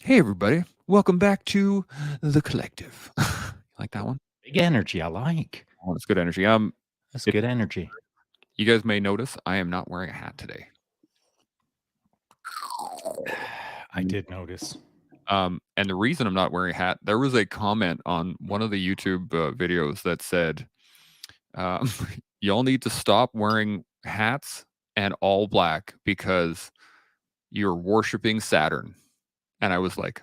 Hey, everybody. Welcome back to The Collective. Like that one? Big energy, I like. Oh, it's good energy. That's good energy. You guys may notice I am not wearing a hat today. I did notice. And the reason I'm not wearing a hat, there was a comment on one of the YouTube videos that said, um, y'all need to stop wearing hats and all black because you're worshiping Saturn. And I was like,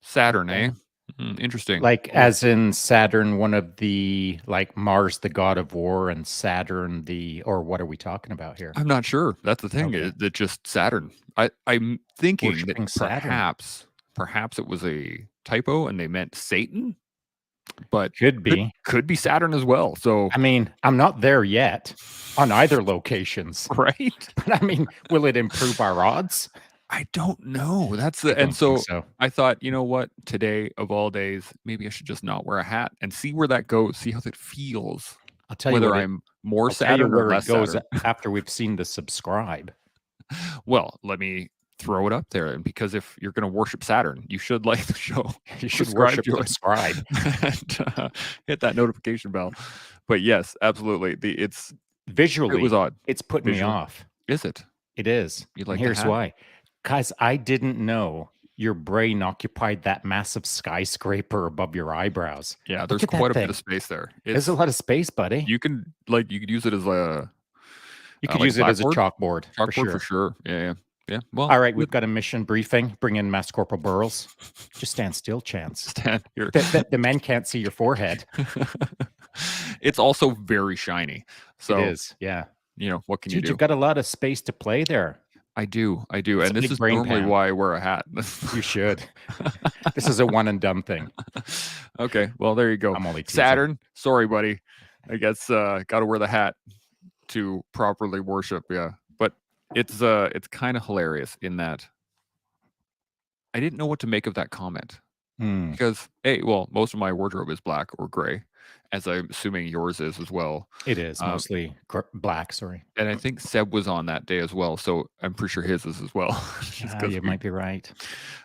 Saturn, eh? Interesting. Like as in Saturn, one of the like Mars, the god of war, and Saturn, or what are we talking about here? I'm not sure. That's the thing. Okay. That just Saturn. I'm thinking that Worshipping Saturn. perhaps it was a typo and they meant Satan, but Could be. could be Saturn as well. So I mean, I'm not there yet on either locations. right. But I mean, will it improve our odds? I don't know. That's I the don't and so think so. I thought, you know what? Today of all days, maybe I should just not wear a hat and see where that goes. See how that feels. I'll tell you Whether what I'm more I'll tell you Saturn or where it less goes Saturn. after we've seen the subscribe. Well, let me throw it up there. And because if you're going to worship Saturn, you should like the show. You should worship subscribe. And, hit that notification bell. But yes, absolutely. It Visually, was odd. it's putting me off. Is it? It is. You like And here's the hat? why. Guys, I didn't know your brain occupied that massive skyscraper above your eyebrows. Yeah, there's Look at quite a that bit of thing. space there. There's a lot of space, buddy. You could use it as a You could like use it as a blackboard? chalkboard For sure. Yeah. Well, All right, we've got a mission briefing. Bring in Master Corporal Burles. Just stand still, Chance. stand here. The men can't see your forehead. It's also very shiny. So It is, yeah. You know, what can you do? You've got a lot of space to play there. I do. It's and this is normally why I wear a hat. You should. This is a one and done thing. Okay, well, there you go. I'm only teasing. Saturn, sorry, buddy. I guess got to wear the hat to properly worship. Yeah, but it's kind of hilarious in that I didn't know what to make of that comment because most of my wardrobe is black or gray, as I'm assuming yours is as well. It is mostly black, sorry. And I think Seb was on that day as well, so I'm pretty sure his is as well. You might be right.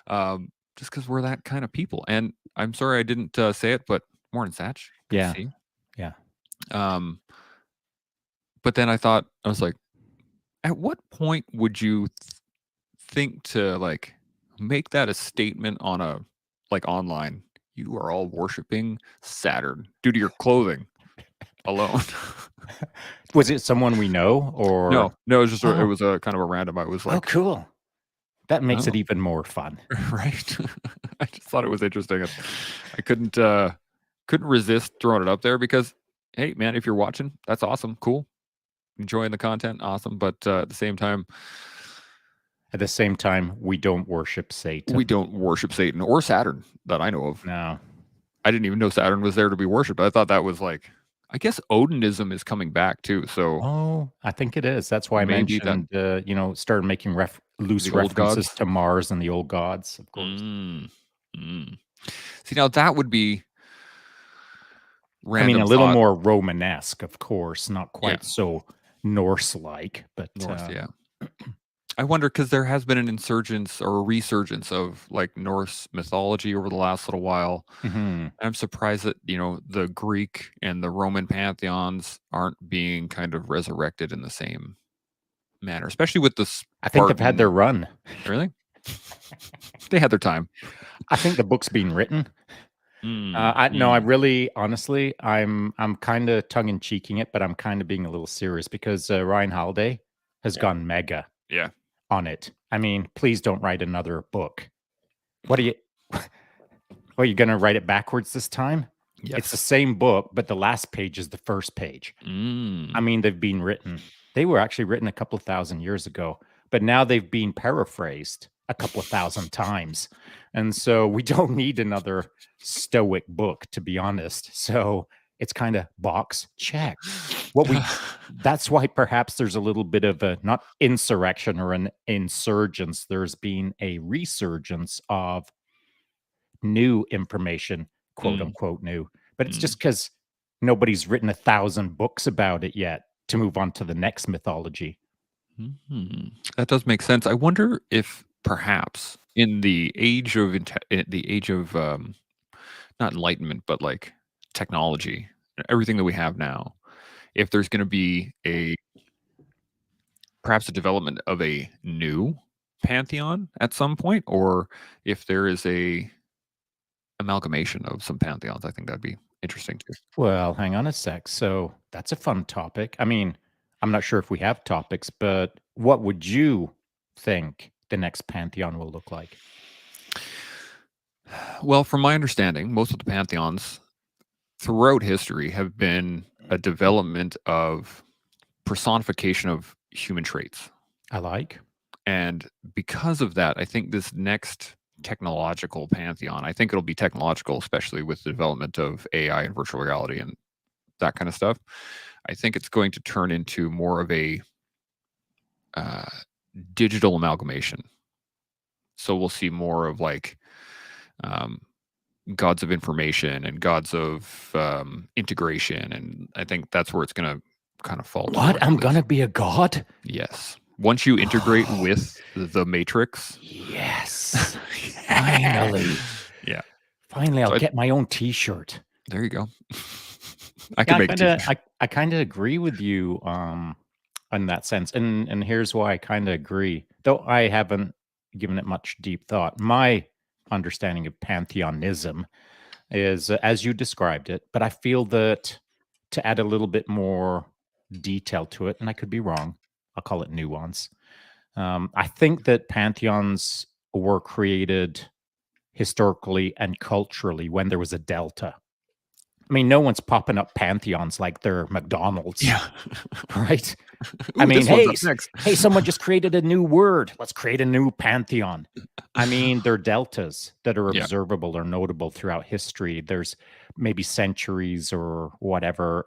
Just because we're that kind of people. And I'm sorry I didn't say it, but morning, Satch. Yeah. Yeah. But then I was like, at what point would you think to like make that a statement on a online? You are all worshiping Saturn due to your clothing alone. Was it someone we know or no? It was just it was a kind of a random. I was like, oh, cool. That makes it even more fun, right? I just thought it was interesting. I couldn't resist throwing it up there because, hey, man, if you're watching, that's awesome, cool, enjoying the content, awesome. But at the same time, we don't worship Satan. We don't worship Satan or Saturn that I know of. No, I didn't even know Saturn was there to be worshipped. I thought that was like, I guess Odinism is coming back too. So, I think it is. That's why I mentioned, started making loose references to Mars and the old gods, of course. See, now that would be random. I mean, a little more Romanesque, of course, not quite so Norse-like, but Norse, yeah. I wonder because there has been an insurgence or a resurgence of like Norse mythology over the last little while. I'm surprised that the Greek and the Roman pantheons aren't being kind of resurrected in the same manner, especially with the Spartan. I think they've had their run. Really? They had their time. I think the book's being written. I really, honestly, I'm kind of tongue-in-cheeking it, but I'm kind of being a little serious because Ryan Holiday has gone mega. Yeah. On it. I mean, please don't write another book. Are you going to write it backwards this time? Yes. It's the same book, but the last page is the first page. I mean, they've been written. They were actually written a couple of thousand years ago, but now they've been paraphrased a couple of thousand times. And so we don't need another stoic book, to be honest. So it's kind of box check. That's why perhaps there's a little bit of a, not insurrection or an insurgence. There's been a resurgence of new information, quote unquote new, but it's just because nobody's written 1,000 books about it yet to move on to the next mythology. That does make sense. I wonder if perhaps in the age of not enlightenment, but like technology, everything that we have now, if there's going to be perhaps a development of a new pantheon at some point, or if there is a amalgamation of some pantheons, I think that'd be interesting too. Well, hang on a sec. So that's a fun topic. I mean, I'm not sure if we have topics, but what would you think the next pantheon will look like? Well, from my understanding, most of the pantheons throughout history have been a development of personification of human traits. I like. And because of that, I think this next technological pantheon, I think it'll be technological, especially with the development of AI and virtual reality and that kind of stuff. I think it's going to turn into more of a uh, digital amalgamation. So we'll see more of like um, gods of information and gods of integration, and I think that's where it's going to kind of fall What? towards. I'm going to be a god? Yes. Once you integrate with the Matrix. Yes. Finally. Yeah. Finally, So I'll get my own T-shirt. there you go. I Yeah, can make a t-shirt. I kind of agree with you in that sense. And here's why I kind of agree. Though I haven't given it much deep thought. My understanding of pantheonism is as you described it, but I feel that to add a little bit more detail to it, and I could be wrong, I'll call it nuance. I think that pantheons were created historically and culturally when there was a delta. I mean, no one's popping up pantheons like they're McDonald's. Yeah. Right? Ooh, I mean, this one's up next. hey, someone just created a new word. Let's create a new pantheon. I mean, they're deltas that are Yeah. observable or notable throughout history. There's maybe centuries or whatever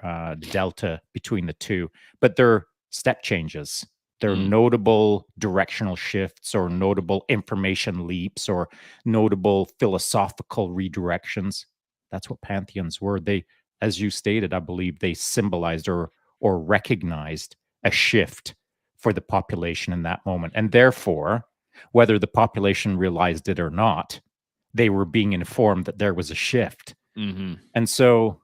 delta between the two, but they're step changes. They're notable directional shifts or notable information leaps or notable philosophical redirections. That's what pantheons were. They, as you stated, I believe they symbolized or recognized a shift for the population in that moment. And therefore, whether the population realized it or not, they were being informed that there was a shift. Mm-hmm. And so,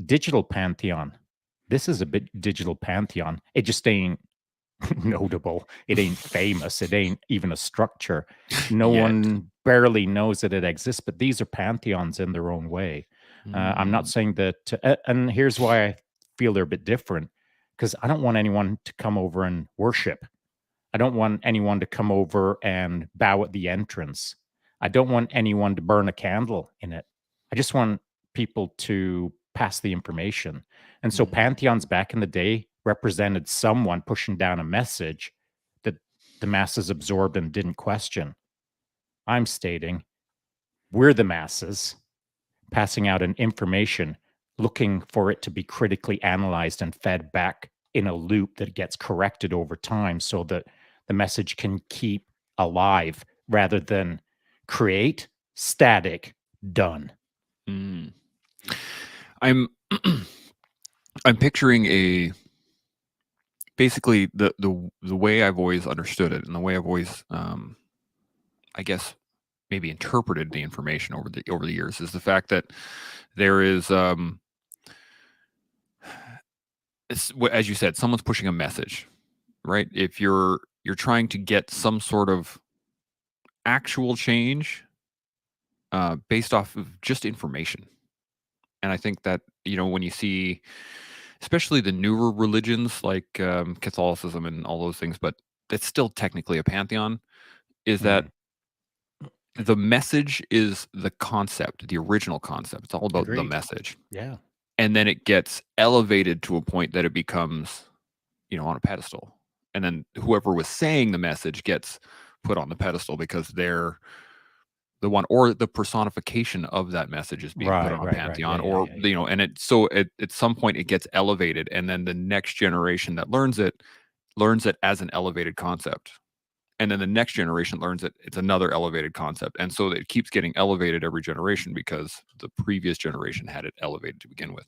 digital pantheon, this is a bit digital pantheon. It just ain't notable. It ain't famous. It ain't even a structure. No Yet. one barely knows that it exists, but these are pantheons in their own way. I'm not saying that, and here's why I feel they're a bit different because I don't want anyone to come over and worship. I don't want anyone to come over and bow at the entrance. I don't want anyone to burn a candle in it. I just want people to pass the information. And so pantheons back in the day represented someone pushing down a message that the masses absorbed and didn't question. I'm stating we're the masses passing out an information, looking for it to be critically analyzed and fed back in a loop that gets corrected over time so that the message can keep alive rather than create, static, done. I'm I'm picturing basically the way I've always understood it and the way I've always I guess maybe interpreted the information over the years is the fact that there is as you said, someone's pushing a message, right? If you're trying to get some sort of actual change based off of just information. And I think that, when you see, especially the newer religions like Catholicism and all those things, but it's still technically a pantheon, is that the message is the concept, the original concept. It's all about the Agreed. message. Yeah. And then it gets elevated to a point that it becomes, on a pedestal. And then whoever was saying the message gets put on the pedestal because they're the one, or the personification of that message is being put on a pantheon, and at some point it gets elevated, and then the next generation that learns it as an elevated concept, and then the next generation learns it, it's another elevated concept, and so it keeps getting elevated every generation because the previous generation had it elevated to begin with.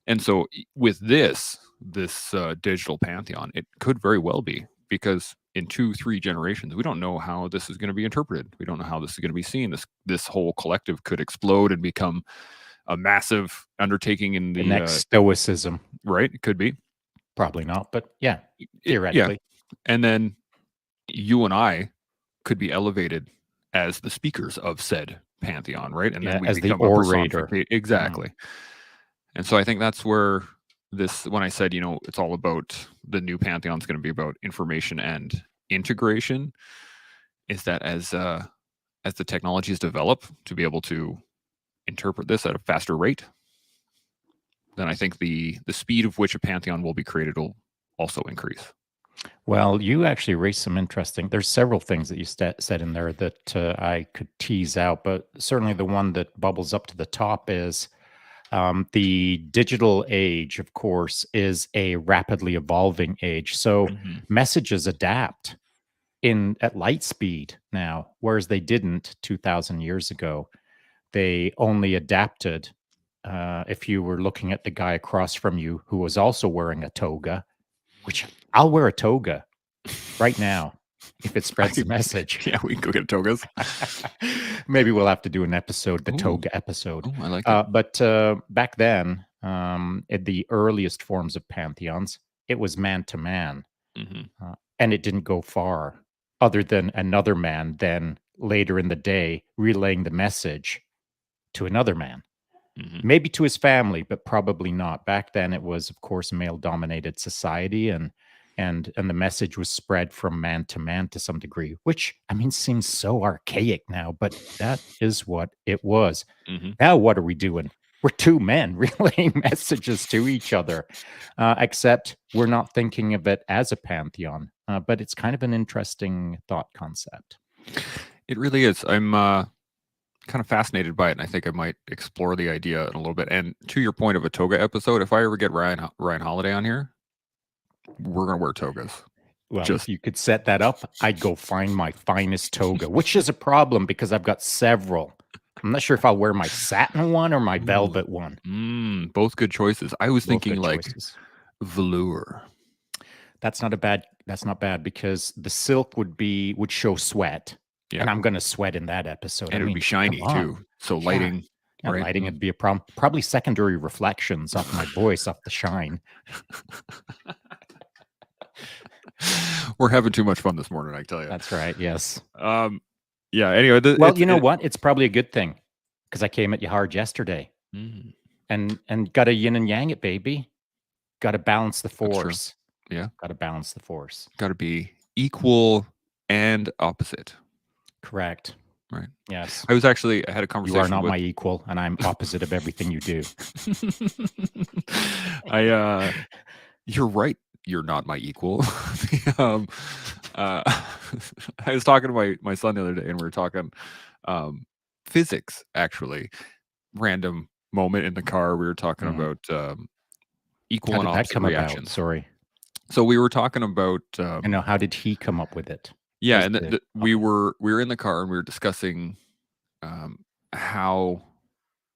And so with this digital pantheon, it could very well be, because in 2-3 generations, we don't know how this is going to be interpreted. We don't know how this is going to be seen. This whole collective could explode and become a massive undertaking in The the next Stoicism. right. It could be. Probably not, but yeah, Yeah. theoretically. And then you and I could be elevated as the speakers of said pantheon, right? And then we as the become a orator. personification. Exactly. And so I think that's where when I said, it's all about the new pantheon is going to be about information and integration, is that as the technologies develop to be able to interpret this at a faster rate, then I think the speed of which a pantheon will be created will also increase. Well, you actually raised some there's several things that you said in there that I could tease out, but certainly the one that bubbles up to the top is the digital age, of course, is a rapidly evolving age. So messages adapt at light speed now, whereas they didn't 2,000 years ago. They only adapted if you were looking at the guy across from you who was also wearing a toga, which I'll wear a toga right now if it spreads the message. Yeah, we can go get togas. Maybe we'll have to do an episode, the toga episode. I like it. But back then, in the earliest forms of pantheons, it was man to man, and it didn't go far, other than another man then later in the day relaying the message to another man. Maybe to his family, but probably not. Back then, it was, of course, a male-dominated society, and the message was spread from man to man to some degree, which, I mean, seems so archaic now, but that is what it was. Now, what are we doing? We're two men relaying messages to each other, except we're not thinking of it as a pantheon, but it's kind of an interesting thought concept. It really is. I'm kind of fascinated by it, and I think I might explore the idea in a little bit. And to your point of a toga episode, if I ever get Ryan Holiday on here, we're gonna wear togas. Well, if you could set that up, I'd go find my finest toga, which is a problem because I've got several. I'm not sure if I'll wear my satin one or my velvet one. Both good choices. I was thinking like velour. That's not bad because the silk would show sweat. Yeah. And I'm going to sweat in that episode. And it would be shiny too. So lighting. Yeah, right? Lighting would be a problem. Probably secondary reflections off my voice, off the shine. We're having too much fun this morning, I tell you. That's right. Yes. Yeah. Anyway. Well, you know what? It's probably a good thing because I came at you hard yesterday, and got to yin and yang it, baby. Got to balance the force. Yeah. Got to balance the force. Got to be equal and opposite. Correct. Right. Yes. I had a conversation. You are not my equal, and I'm opposite of everything you do. You're right. You're not my equal. I was talking to my son the other day, and we were talking physics. Actually, random moment in the car, we were talking about equal and opposite reactions. Sorry. So we were talking about. I know. How did he come up with it? Yeah, and we were in the car and we were discussing how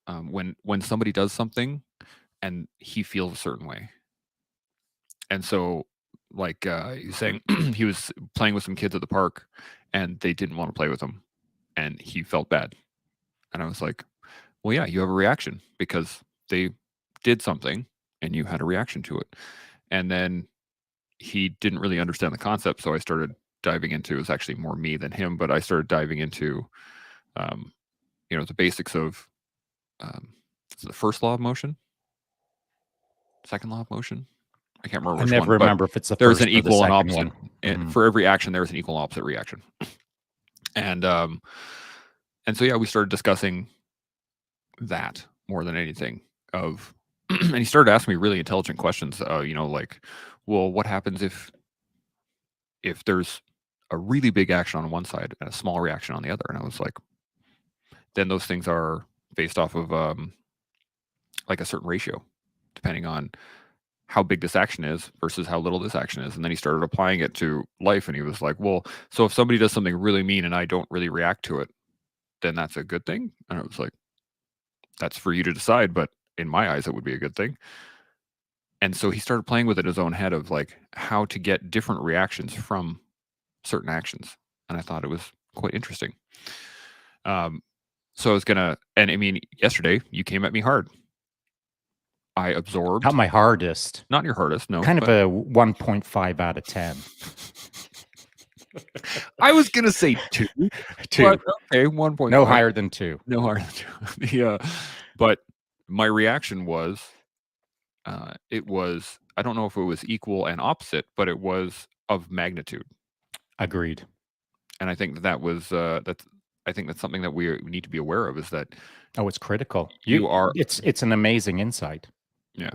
when somebody does something and he feels a certain way, and so like he was saying he was playing with some kids at the park and they didn't want to play with him, and he felt bad, and I was like, well, yeah, you have a reaction because they did something and you had a reaction to it, and then he didn't really understand the concept, so I started diving into, it was actually more me than him, but I started diving into, the basics of the first law of motion, second law of motion. I can't remember. I never remember if it's the there's first an equal or and the opposite, second one. and for every action there's an equal and opposite reaction. And so yeah, we started discussing that more than anything. And he started asking me really intelligent questions. Like, well, what happens if there's a really big action on one side and a small reaction on the other? And I was like, then those things are based off of like a certain ratio, depending on how big this action is versus how little this action is. And then he started applying it to life, and he was like, well, so if somebody does something really mean and I don't really react to it, then that's a good thing. And I was like, that's for you to decide, but in my eyes it would be a good thing. And so he started playing with it in his own head of like how to get different reactions from certain actions, and I thought it was quite interesting. So I was gonna, and I mean, yesterday you came at me hard. I absorbed. Not my hardest. Not your hardest, no. Kind of but a 1.5 out of 10. I was gonna say 2, 2. but okay, 1.5. No higher than 2. No higher than 2. Yeah, but my reaction was, it was, I don't know if it was equal and opposite, but it was of magnitude. Agreed. And I think that was, I think that's something that we need to be aware of, is that Oh, it's critical. you are. It's an amazing insight. Yeah.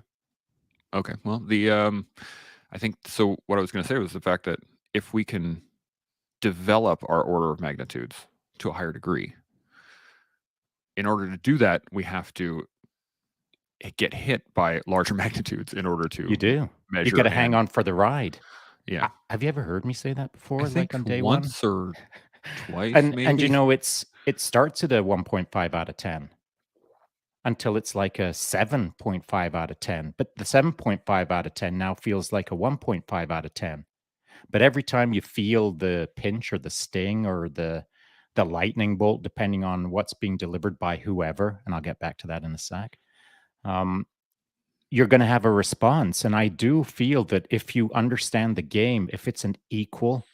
Okay. Well, I think so. What I was going to say was the fact that if we can develop our order of magnitudes to a higher degree, in order to do that, we have to get hit by larger magnitudes in order to You do. measure. You got to hang on for the ride. Yeah. Have you ever heard me say that before? I think Like on day once one? or twice, And maybe. you know, it starts at a 1.5 out of 10 until it's like a 7.5 out of 10. But the 7.5 out of 10 now feels like a 1.5 out of 10. But every time you feel the pinch or the sting or the lightning bolt, depending on what's being delivered by whoever, and I'll get back to that in a sec, you're going to have a response. And I do feel that if you understand the game, if it's an equal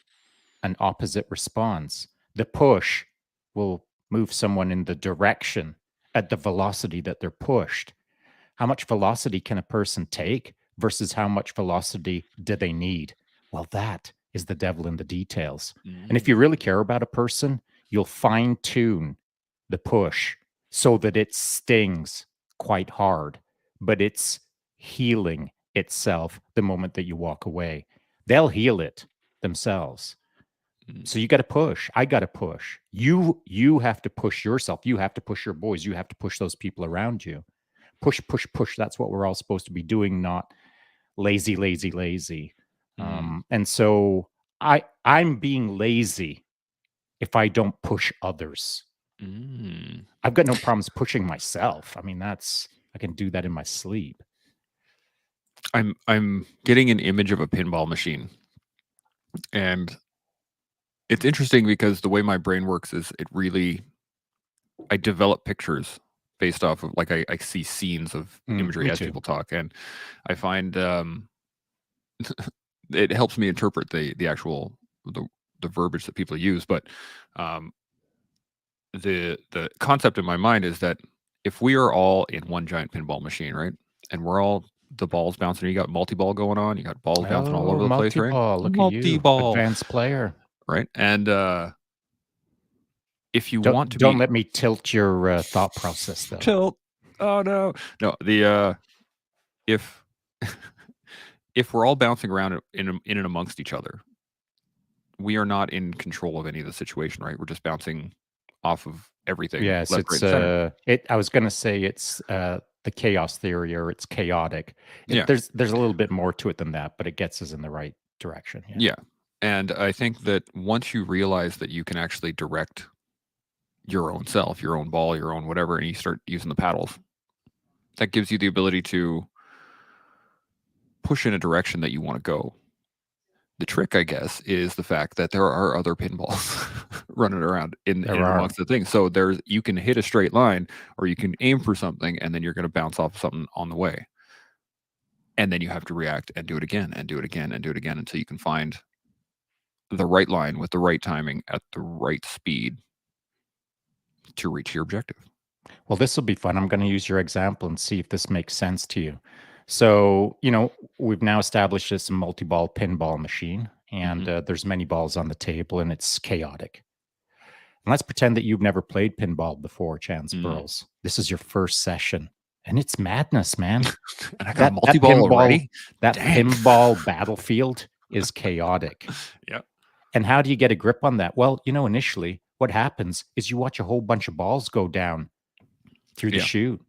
and opposite response, the push will move someone in the direction at the velocity that they're pushed. How much velocity can a person take versus how much velocity do they need? Well, that is the devil in the details. And if you really care about a person, you'll fine tune the push so that it stings quite hard, but it's healing itself the moment that you walk away. They'll heal it themselves. So you got to push. I got to push. You have to push yourself. You have to push your boys. You have to push those people around you. Push, push, push. That's what we're all supposed to be doing, not lazy, lazy, lazy. And so I'm being lazy if I don't push others. I've got no problems pushing myself. I mean, I can do that in my sleep. I'm getting an image of a pinball machine, and it's interesting because the way my brain works is I develop pictures based off of, like, I see scenes of imagery as people talk, and I find it helps me interpret the actual the verbiage that people use. But the concept in my mind is that if we are all in one giant pinball machine, right, and we're all, the balls bouncing, you got multi-ball going on, you got balls bouncing all over the place, right? Look at you, advanced player, right? And if you want to don't let me tilt your thought process, though. Tilt. Oh no. If if we're all bouncing around in and amongst each other, we are not in control of any of the situation, right? We're just bouncing off of everything. Yes, left, right, and center. I was going to say it's the chaos theory, or it's chaotic. Yeah. There's a little bit more to it than that, but it gets us in the right direction. Yeah. And I think that once you realize that you can actually direct your own self, your own ball, your own whatever, and you start using the paddles, that gives you the ability to push in a direction that you want to go. The trick, I guess, is the fact that there are other pinballs running around in amongst the things. So you can hit a straight line, or you can aim for something, and then you're going to bounce off something on the way. And then you have to react and do it again and do it again and do it again until you can find the right line with the right timing at the right speed to reach your objective. Well, this will be fun. I'm going to use your example and see if this makes sense to you. So, we've now established this multi-ball pinball machine, and there's many balls on the table, and it's chaotic. And let's pretend that you've never played pinball before, Chance Burles. This is your first session, and it's madness, man. And I got a multi-ball already? That pinball battlefield is chaotic. Yeah. And how do you get a grip on that? Well, initially, what happens is you watch a whole bunch of balls go down through the chute.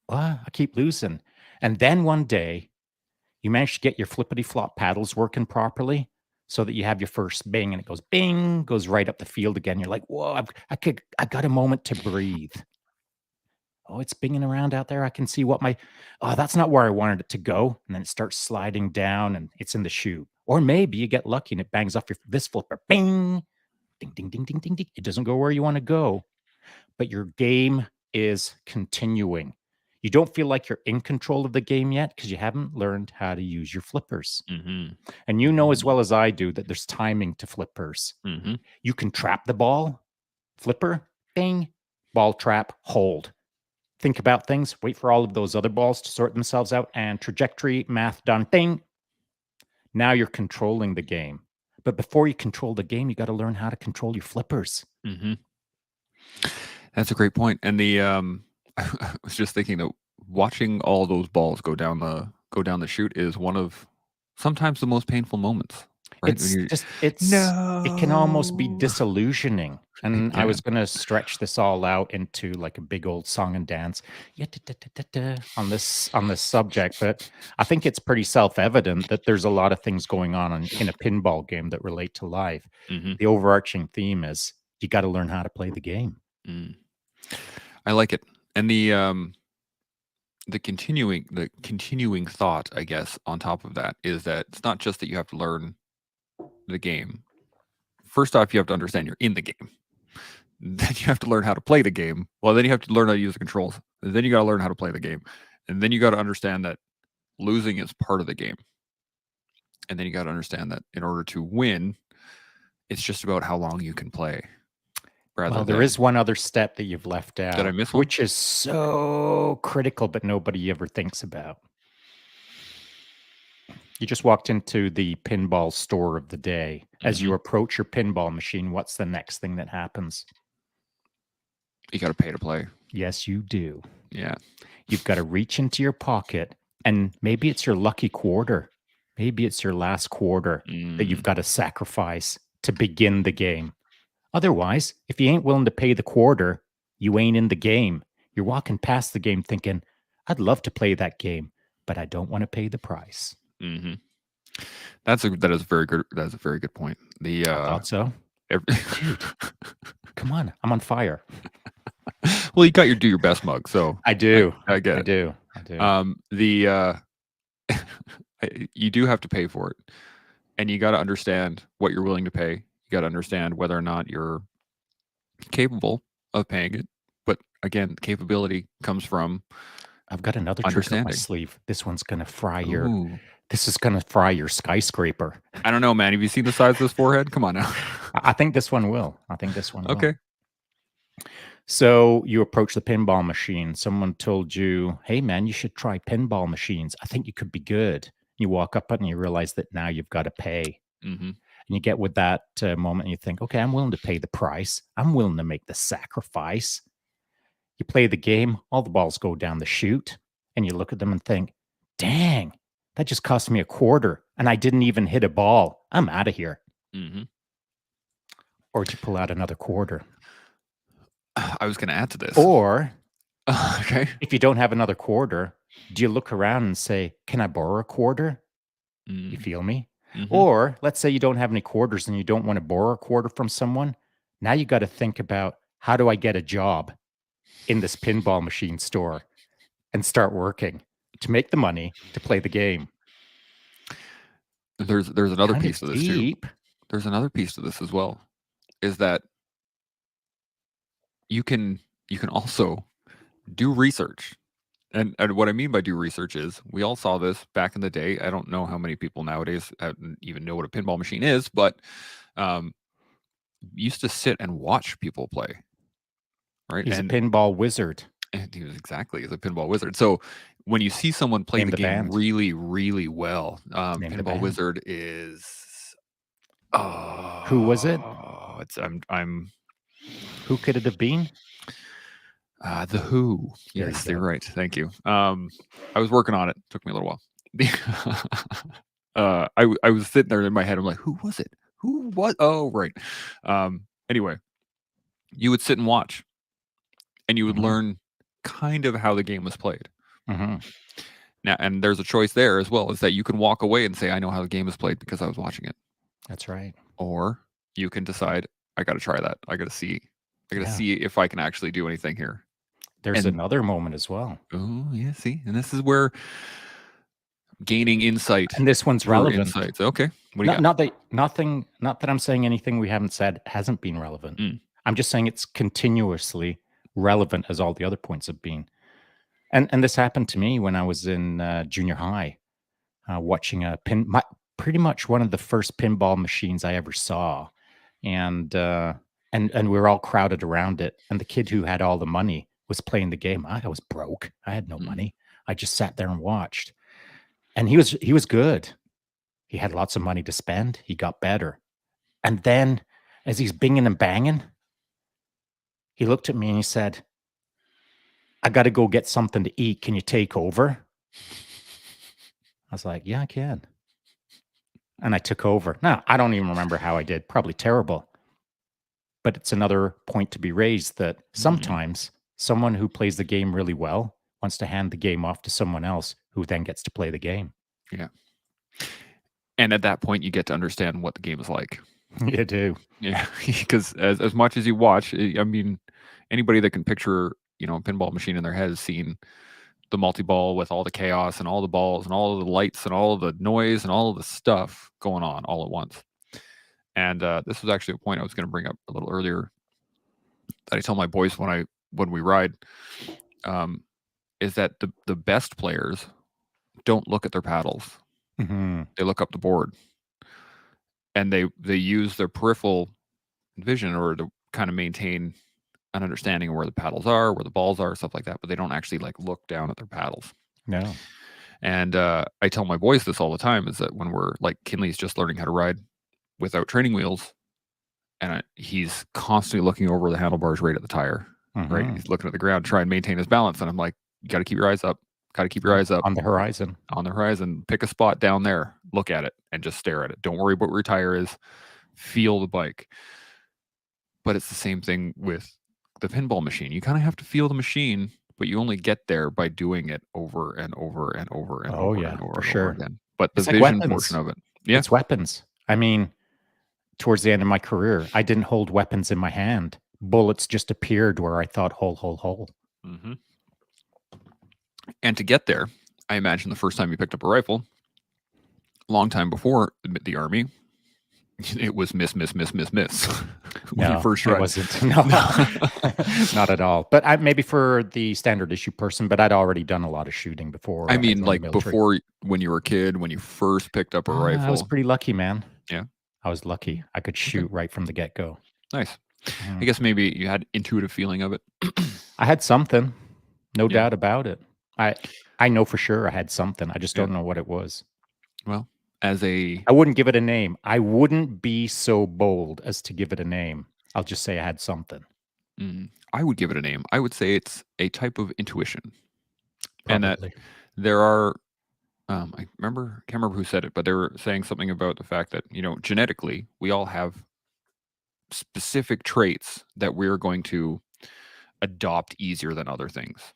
I keep losing. And then one day, you manage to get your flippity-flop paddles working properly so that you have your first bing, and it goes bing, goes right up the field again. You're like, whoa, I got a moment to breathe. Oh, it's binging around out there. I can see that's not where I wanted it to go. And then it starts sliding down, and it's in the chute. Or maybe you get lucky and it bangs off this flipper. Bing! Ding, ding, ding, ding, ding, ding. It doesn't go where you want to go, but your game is continuing. You don't feel like you're in control of the game yet because you haven't learned how to use your flippers. Mm-hmm. And you know as well as I do that there's timing to flippers. Mm-hmm. You can trap the ball, flipper, bing, ball trap, hold. Think about things, wait for all of those other balls to sort themselves out, and trajectory, math done, ding. Now you're controlling the game. But before you control the game, you got to learn how to control your flippers. Mm-hmm. That's a great point. And the I was just thinking that watching all those balls go down the chute is one of sometimes the most painful moments. Right? It can almost be disillusioning. And I was going to stretch this all out into like a big old song and dance on this subject, but I think it's pretty self-evident that there's a lot of things going on in a pinball game that relate to life. Mm-hmm. The overarching theme is you got to learn how to play the game. I like it. And the continuing thought, I guess, on top of that is that it's not just that you have to learn the game. First off, you have to understand you're in the game. Then you have to learn how to play the game. Well, then you have to learn how to use the controls. And then you got to learn how to play the game. And then you got to understand that losing is part of the game. And then you got to understand that in order to win, it's just about how long you can play. Well, there is one other step that you've left out. Did I miss one? Which is so critical, but nobody ever thinks about. You just walked into the pinball store of the day. As you approach your pinball machine, what's the next thing that happens? You got to pay to play. Yes, you do. Yeah. You've got to reach into your pocket, and maybe it's your lucky quarter. Maybe it's your last quarter that you've got to sacrifice to begin the game. Otherwise, if you ain't willing to pay the quarter, you ain't in the game. You're walking past the game thinking, I'd love to play that game, but I don't want to pay the price. Mm-hmm. That is a very good point. I thought so. Dude, come on, I'm on fire. Well, you got your do your best mug, so I do. I get it. I do. You do have to pay for it, and you got to understand what you're willing to pay. You got to understand whether or not you're capable of paying it. But again, capability comes from I've got another trick up my sleeve. This one's gonna fry your. Ooh. This is gonna fry your skyscraper. I don't know, man. Have you seen the size of this forehead? Come on now. I think this one will. Okay. So you approach the pinball machine. Someone told you, hey, man, you should try pinball machines. I think you could be good. You walk up and you realize that now you've got to pay. Mm-hmm. And you get with that moment and you think, okay, I'm willing to pay the price. I'm willing to make the sacrifice. You play the game. All the balls go down the chute. And you look at them and think, dang, that just cost me a quarter. And I didn't even hit a ball. I'm out of here. Mm-hmm. Or did you pull out another quarter? I was going to add to this. Or, okay, if you don't have another quarter, do you look around and say, can I borrow a quarter? You feel me? Mm-hmm. Or let's say you don't have any quarters and you don't want to borrow a quarter from someone. Now you got to think about, how do I get a job in this pinball machine store and start working to make the money to play the game? There's another piece to this deep. too. There's another piece to this as well, is that you can also do research. And what I mean by do research is, we all saw this back in the day. I don't know how many people nowadays even know what a pinball machine is, but used to sit and watch people play. Right? He's a pinball wizard. And he was he's a pinball wizard. So when you see someone play the game really, really well, pinball wizard is. Who was it? I'm. Who could it have been? The Who. Yes, you're right. Thank you. I was working on it. Took me a little while. I was sitting there in my head. I'm like, who was it? Who was? Oh, right. Anyway, you would sit and watch, and you would learn kind of how the game was played. Mm-hmm. Now, and there's a choice there as well, is that you can walk away and say, I know how the game is played because I was watching it. That's right. Or you can decide, I got to try that. I got to see. I got to see if I can actually do anything here. There's another moment as well. Oh, yeah, see? And this is where gaining insight. And this one's relevant. Insights. Okay. What do you Not got? not that nothing not that I'm saying anything we haven't said hasn't been relevant. Mm. I'm just saying it's continuously relevant as all the other points have been. And this happened to me when I was in, junior high, watching a pretty much one of the first pinball machines I ever saw, and, and we were all crowded around it, and the kid who had all the money was playing the game. I was broke. I had no Mm. money. I just sat there and watched, and he was good. He had lots of money to spend. He got better. And then as he's binging and banging, he looked at me and he said, "I got to go get something to eat. Can you take over?" I was like, "Yeah, I can." And I took over. Now, I don't even remember how I did. Probably terrible. But it's another point to be raised that Mm. sometimes someone who plays the game really well wants to hand the game off to someone else who then gets to play the game. Yeah. And at that point, you get to understand what the game is like. You do. Yeah, because as much as you watch, I mean, anybody that can picture, a pinball machine in their head has seen the multi-ball with all the chaos and all the balls and all of the lights and all of the noise and all of the stuff going on all at once. And this was actually a point I was going to bring up a little earlier that I tell my boys when we ride, um, is that the best players don't look at their paddles; Mhm. they look up the board, and they use their peripheral vision in order to kind of maintain an understanding of where the paddles are, where the balls are, stuff like that. But they don't actually like look down at their paddles. No. And I tell my boys this all the time: is that when we're like Kinley's just learning how to ride without training wheels, and he's constantly looking over the handlebars right at the tire, right? Mhm. He's looking at the ground, try and maintain his balance. And I'm like, you got to keep your eyes up. Got to keep your Yeah, eyes up on the horizon. on the horizon. Pick a spot down there, look at it, and just stare at it. Don't worry about where your tire is. Feel the bike. But it's the same thing with the pinball machine. You kind of have to feel the machine, but you only get there by doing it over and over and over and Oh, over yeah, and over for and over sure. again. But the It's like vision portion weapons. of it, yeah. It's weapons. I mean, towards the end of my career, I didn't hold weapons in my hand. Bullets just appeared where I thought, "Hole, hole, hole." Hmm. And to get there, I imagine the first time you picked up a rifle, long time before the army, it was miss, miss, miss, miss, miss when you No, first it tried. wasn't. No, not at all. But maybe for the standard issue person, but I'd already done a lot of shooting I before I mean, joined the like military. before when you were a kid, when you first picked up a I was rifle. pretty lucky, man. Yeah. I was lucky. I could Okay. shoot right from the get-go. Nice. I Mhm. guess maybe you had intuitive feeling of it. I had something, no Yeah. doubt about it. I I know for sure I had something. I just Yeah. don't know what it was. Well, as a I wouldn't give it a name. I wouldn't be so bold as to give it a name. I'll just say I had something, I would give it a name. I would say it's a type of intuition, and that probably. there are. Can't remember who said it, but they were saying something about the fact that genetically we all have specific traits that we're going to adopt easier than other things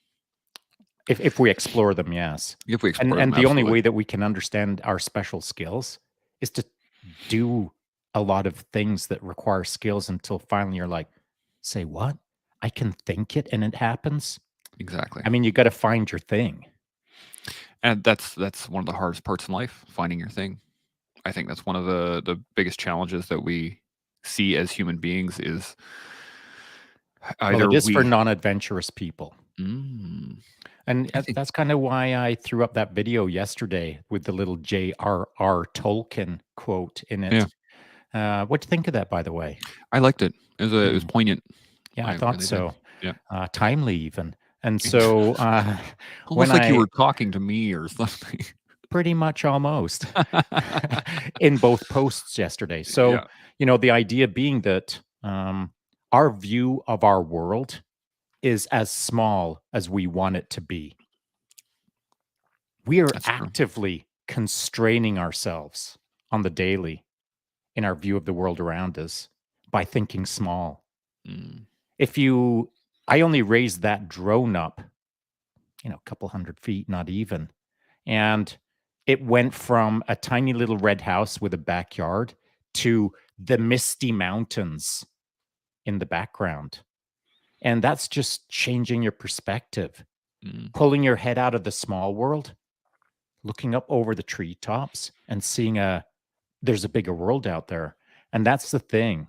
If we explore them, yes. if we And explore them. the only Absolutely, way that we can understand our special skills is to do a lot of things that require skills until finally you're like, "Say what? I can think it and it happens?" exactly. I mean, you gotta find your thing. And that's one of the hardest parts in life, finding your thing. I think that's one of the biggest challenges that we see as human beings is Well, it either is for we. non-adventurous people. Mm, And I think that's kinda why I threw up that video yesterday with the little J.R.R. Tolkien quote in yeah, it. What'd you think of that, by the way? I liked it. It was Mm, poignant. yeah, I I thought really did. so. Yeah. Timely even. And so, when Almost like you I were talking to me or something. pretty much almost in both posts yesterday. So, Yeah, the idea being that, our view of our world is as small as we want it to be. We are that's true. actively constraining ourselves on the daily in our view of the world around us by thinking small. Mm, If you I only raised that drone up, a couple 100 feet, not even, and it went from a tiny little red house with a backyard to the misty mountains in the background. And that's just changing your perspective, mm, pulling your head out of the small world, looking up over the treetops and seeing a there's a bigger world out there. And that's the thing.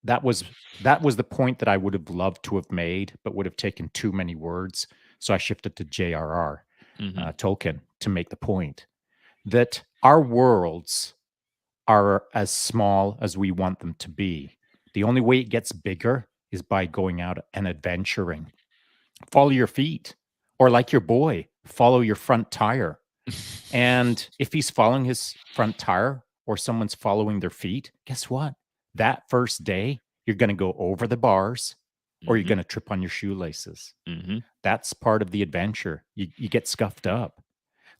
That was that was the point that I would have loved to have made, but would have taken too many words. So I shifted to J.R.R. Hmm. Tolkien to make the point that our worlds are as small as we want them to be. The only way it gets bigger is by going out and adventuring. Follow your feet, or like your boy, follow your front tire. And if he's following his front tire or someone's following their feet, guess what? That first day, you're going to go over the bars or you're Hmm. going to trip on your shoelaces. Hmm. That's part of the adventure. You get scuffed up.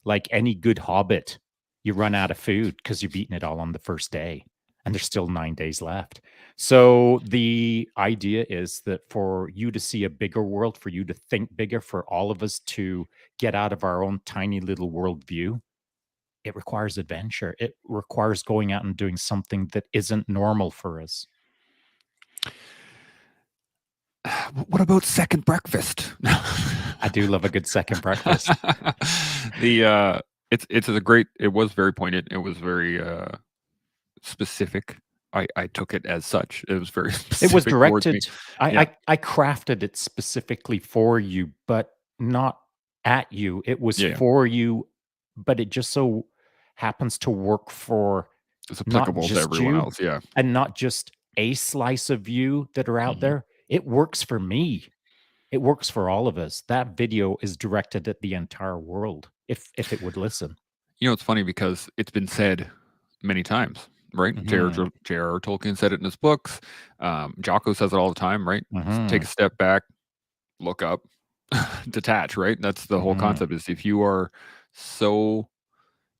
Like any good hobbit, you run out of food because you've eaten it all on the first day and there's still 9 days left. So the idea is that for you to see a bigger world, for you to think bigger, for all of us to get out of our own tiny little worldview, it requires adventure. It requires going out and doing something that isn't normal for us. What about second breakfast? I do love a good second breakfast. It's a great. It was very poignant. It was very specific. I took it as such. It was very It was specific towards me. directed. Yeah. I crafted it specifically for you, but not at you. It was Yeah. for you, but it just so happens to work for It's not applicable to just everyone you else. Yeah. and not just a slice of you that are out Hmm. there. It works for me. It works for all of us. That video is directed at the entire world if it would listen. You know, it's funny because it's been said many times, right? Mhm. J.R.R. Tolkien said it in his books. Jocko says it all the time, right? Take Mhm. a step back, look up, detach, right? That's the whole Mhm. concept is if you are so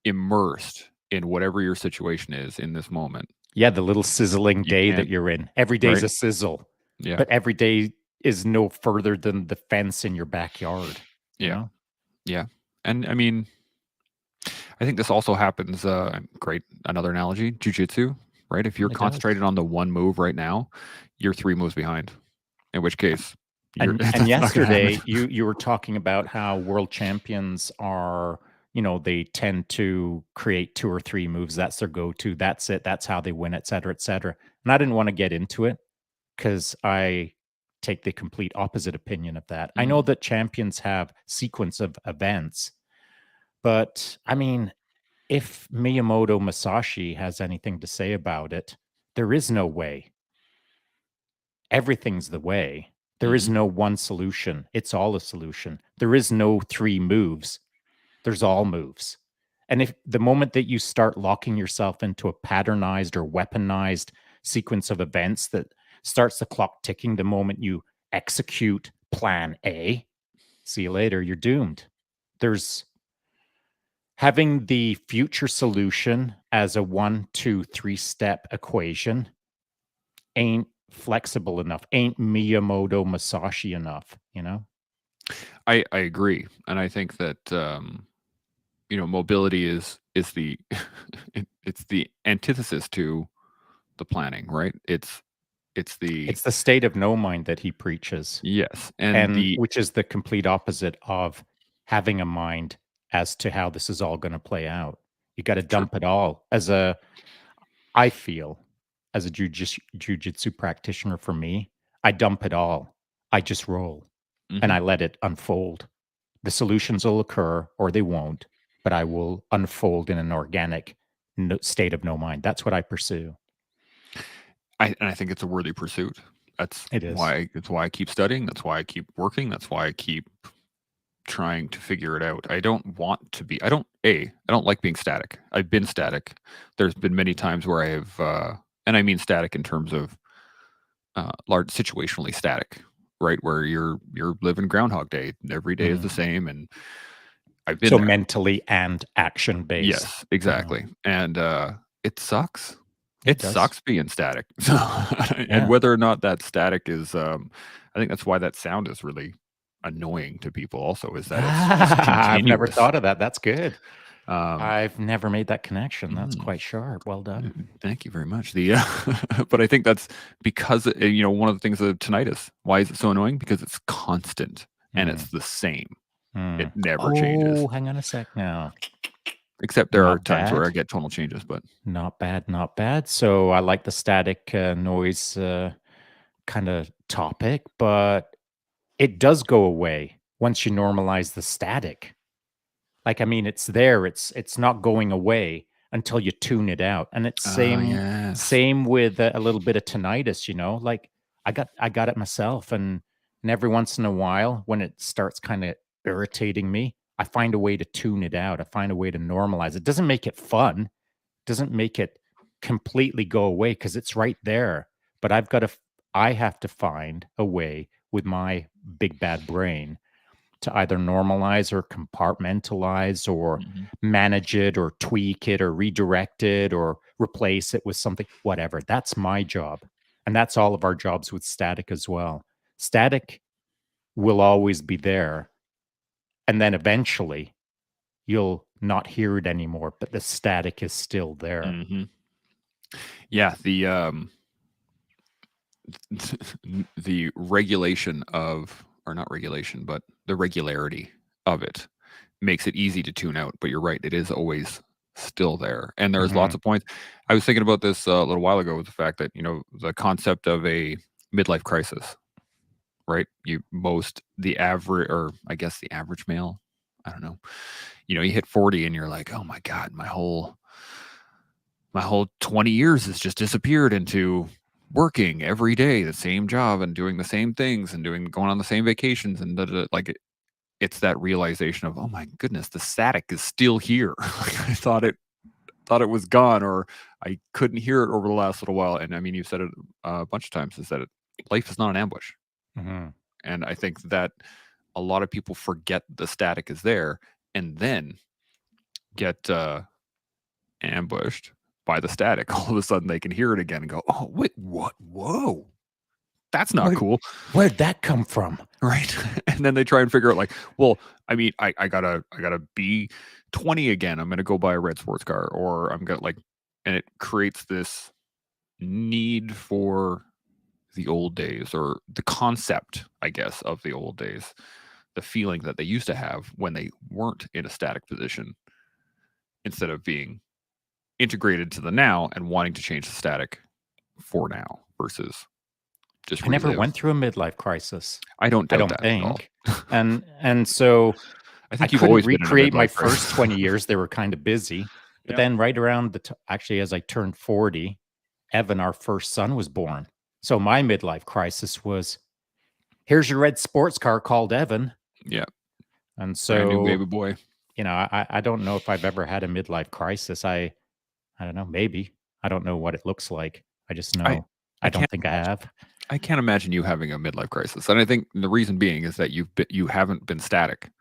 immersed in whatever your situation is in this moment, Yeah, the little sizzling you day that can't, you're in. Every day's right? a sizzle, Yeah. but every day is no further than the fence in your backyard, you Yeah. know? Yeah. And I mean, I think this also happens, great another analogy, jujitsu, right? If you're It does. concentrated on the one move right now, you're 3 moves behind, in which case you're And that's not gonna happen. yesterday, you were talking about how world champions are, they tend to create 2 or 3 moves. That's their go-to. That's it. That's how they win, et cetera, et cetera. And I didn't wanna get into it because I take the complete opposite opinion of that. I know Mm, that champions have sequence of events, but I mean, if Miyamoto Musashi has anything to say about it, there is no way. Everything's the way. There is mhm. no one solution. It's all a solution. There is no 3 moves. There's all moves. And if the moment that you start locking yourself into a patternized or weaponized sequence of events that starts the clock ticking the moment you execute plan A, see you later, you're doomed. There's having the future solution as a 1, 2, 3 step equation ain't flexible enough, ain't Miyamoto Musashi enough, you know? I agree, and I think that, mobility is the it's the antithesis to the planning, right? It's the It's the state of no mind that he preaches, yes, and and the which is the complete opposite of having a mind as to how this is all gonna play out. You gotta true. dump it all. I feel, as a jujitsu practitioner for me, I dump it all. I just roll, and Mhm. I let it unfold. The solutions will occur or they won't, but I will unfold in an organic state of no mind. That's what I pursue. And I think it's a worthy pursuit. It is. That's why I keep studying, that's why I keep working, that's why I keep trying to figure it out. I don't want to be I don't like being static. I've been static. There's been many times where I have, and I mean static in terms of, large situationally static, right? Where you're living Groundhog Day. Every day is the Mm. same, and I've been So there. mentally and action based. Yes, Mm. exactly, and, it sucks. It It does. sucks being static. So, and Yeah. whether or not that static is, I think that's why that sound is really annoying to people also, is that it's just I've never continuous. thought of that. That's good. Um, I've never made that connection. That's mm, quite sharp. Well done. Thank you very much. But I think that's because, one of the things of tinnitus, why is it so annoying? Because it's constant and Mm. it's the same. It Mm. never changes. Oh, hang on a sec now. Except there are Not times where I bad. get tonal changes, but Not bad, not bad. So I like the static noise kind of topic, but it does go away once you normalize the static. Like, I mean, it's there. It's not going away until you tune it out. And it's ah, same yes. same with a little bit of tinnitus, Like I got it myself, and every once in a while when it starts kind of irritating me, I find a way to tune it out. I find a way to normalize it. Doesn't make it fun, doesn't make it completely go away because it's right there. But I have to find a way with my big bad brain to either normalize or compartmentalize or Mhm. manage it or tweak it or redirect it or replace it with something, whatever. That's my job. And that's all of our jobs with static as well. Static will always be there. And then eventually you'll not hear it anymore, but the static is still there. Mhm. Yeah, the regulation of, or not regulation, but the regularity of it makes it easy to tune out. But you're right, it is always still there. And there's lots Mhm. of points. I was thinking about this a little while ago with the fact that, the concept of a midlife crisis, right? The average, or I guess the average male, I don't know, you hit 40 and you're like, oh my God, my whole 20 years has just disappeared into working every day the same job and doing the same things and going on the same vacations and like it's that realization of, oh my goodness, the static is still here. Like I thought it was gone, or I couldn't hear it over the last little while. And I mean, you've said it a bunch of times, is that life is not an ambush. Mhm. And I think that a lot of people forget the static is there and then get ambushed by the static. All of a sudden they can hear it again and go, oh, wait, what? Whoa, that's not Where cool. where'd that come from? Right. And then they try and figure out, like, well, I mean, I gotta be 20 again. I'm gonna go buy a red sports car, or I'm gonna like, and it creates this need for the old days, or the concept, I guess, of the old days, the feeling that they used to have when they weren't in a static position, instead of being integrated to the now and wanting to change the static for now versus just I never relive. went through a midlife crisis, I don't I doubt don't that at all. think. And so I I think you've couldn't always been in a recreate my midlife first crisis. 20 years. They were kind of busy. But Yeah. then right around actually as I turned 40, Evan, our first son, was born. So my midlife crisis was, here's your red sports car called Evan. Yeah. And Brand new so, baby boy. I don't know if I've ever had a midlife crisis. I don't know, maybe. I don't know what it looks like. I just I know I I don't can't think I imagine have. I can't imagine you having a midlife crisis, and I think the reason being is that you haven't been static.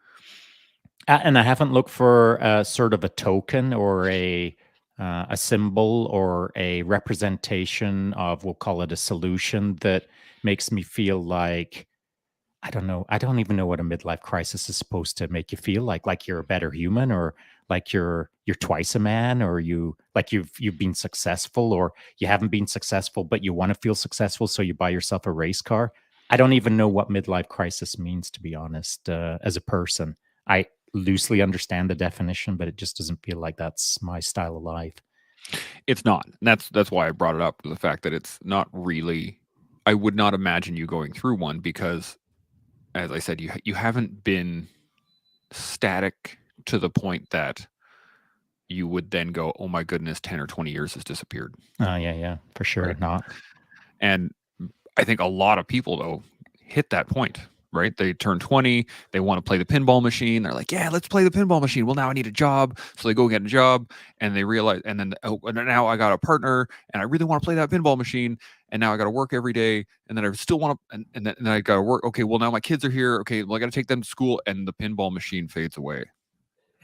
And I haven't looked for a sort of a token or a symbol or a representation of, we'll call it a solution that makes me feel like, I don't know. I don't even know what a midlife crisis is supposed to make you feel like you're a better human, or like you're twice a man, or you've been successful, or you haven't been successful, but you want to feel successful. So you buy yourself a race car. I don't even know what midlife crisis means, to be honest, as a person. I loosely understand the definition, but it just doesn't feel like that's my style of life. It's not. And that's why I brought it up, the fact that it's not really. I would not imagine you going through one because, as I said, you haven't been static to the point that you would then go, oh my goodness, 10 or 20 years has disappeared, Oh, yeah, yeah, for sure. right? Not. And I think a lot of people, though, hit that point, right? They turn 20, they want to play the pinball machine. They're like, yeah, let's play the pinball machine. Well, now I need a job. So they go get a job, and they realize, and then, oh, and now I got a partner and I really want to play that pinball machine. And now I got to work every day. And then I still want to, and then I got to work. Okay, well, now my kids are here. Okay, well, I got to take them to school, and the pinball machine fades away.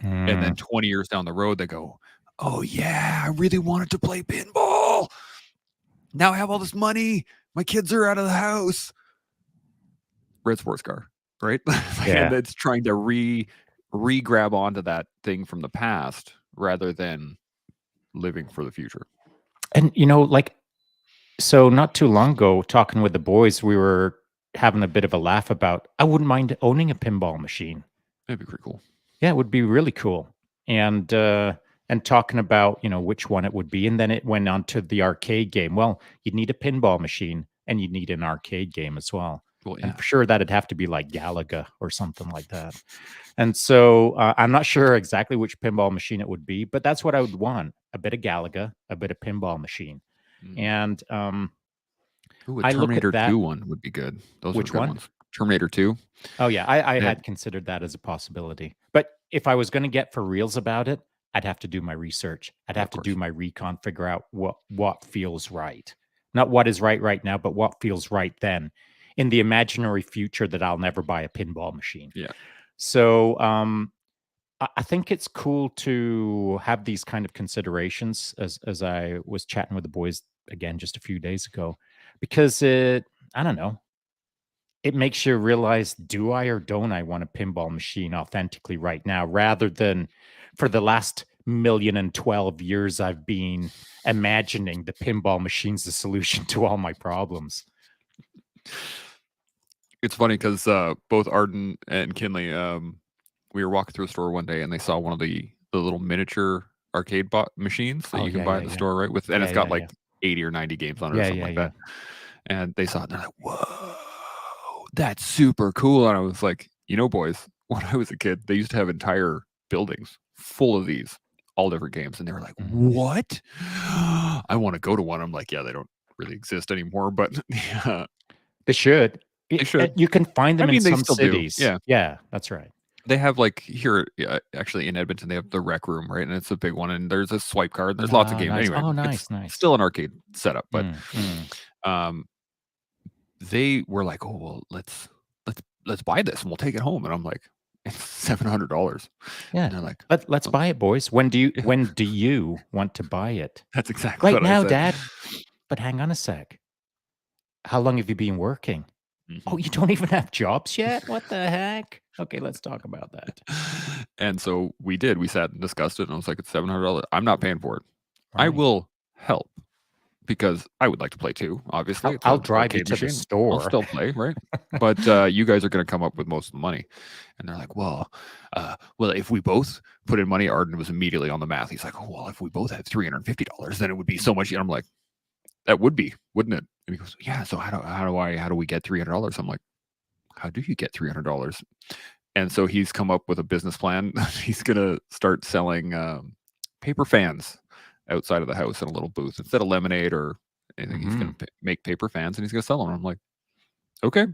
And then Mm, 20 years down the road, they go, oh, yeah, I really wanted to play pinball. Now I have all this money. My kids are out of the house. Red sports car, right? And yeah. it's trying to re-grab onto that thing from the past rather than living for the future. And like, so not too long ago, talking with the boys, we were having a bit of a laugh about, I wouldn't mind owning a pinball machine. That'd be pretty cool. Yeah, it would be really cool. and talking about, which one it would be, and then it went on to the arcade game. Well, you'd need a pinball machine and you'd need an arcade game as well, Well, and yeah. for sure that'd have to be like Galaga or something like that. And so I'm not sure exactly which pinball machine it would be, but that's what I would want: a bit of Galaga, a bit of pinball machine. Mm. And Ooh, a I look at Terminator that. 2 one would be good. Those were Which good one? ones. Terminator 2. Oh yeah, I They had had considered that as a possibility. But if I was going to get for reals about it, I'd have to do my research. I'd yeah, have of to do course. my recon, figure out what feels right. Not what is right now, but what feels right then in the imaginary future that I'll never buy a pinball machine. Yeah. So I think it's cool to have these kind of considerations, as I was chatting with the boys again just a few days ago, because I don't know, it makes you realize, do I or don't I want a pinball machine authentically right now, rather than for the last 1,012 years I've been imagining the pinball machine's the solution to all my problems. It's funny because both Arden and Kinley, we were walking through a store one day and they saw one of the little miniature arcade bot machines that Oh you can yeah, buy yeah, in the yeah, store, right? And yeah, it's got yeah, like yeah, 80 or 90 games on it or yeah, something yeah, like yeah. that. And they saw it and they're like, "Whoa, that's super cool." And I was like, boys, when I was a kid, they used to have entire buildings full of these, all different games. And they were like, Mhm. "What? I want to go to one." I'm like, "Yeah, they don't really exist anymore, but yeah, They should. they should." You can find I them in mean, they some still do. cities. Yeah. Yeah, that's right. They have like here, actually in Edmonton, they have the rec room, right? And it's a big one, and there's a swipe card. There's lots of No, games. nice. Anyway, Oh, it's nice, nice. still an arcade setup, but Mm, mm. um, they were like, "Oh well, let's buy this and we'll take it home." And I'm like, "It's $700." Yeah. And they're like, Let's "Oh, buy it, boys. When do you yeah." when do you want to buy it? That's exactly Right what I now, said. Dad. But hang on a sec. How long have you been working? Oh, Mhm. you don't even have jobs yet? What the heck? Okay, let's talk about that. And so we did. We sat and discussed it, and I was like, "It's $700. I'm not paying for it. I Right. will help." Because I would like to play too. Obviously, it's I'll an drive you arcade to the machine. I'll store. still play, right? But you guys are going to come up with most of the money. And they're like, well, if we both put in money, Arden was immediately on the math. He's like, "Oh, well, if we both had $350, then it would be so much." And I'm like, "That would be, wouldn't it?" And he goes, "Yeah. So how do we get $300?" I'm like, "How do you get $300?" And so he's come up with a business plan. He's going to start selling paper fans outside of the house in a little booth instead of lemonade or anything. He's going Mhm. to make paper fans and he's going to sell them. I'm like, "Okay,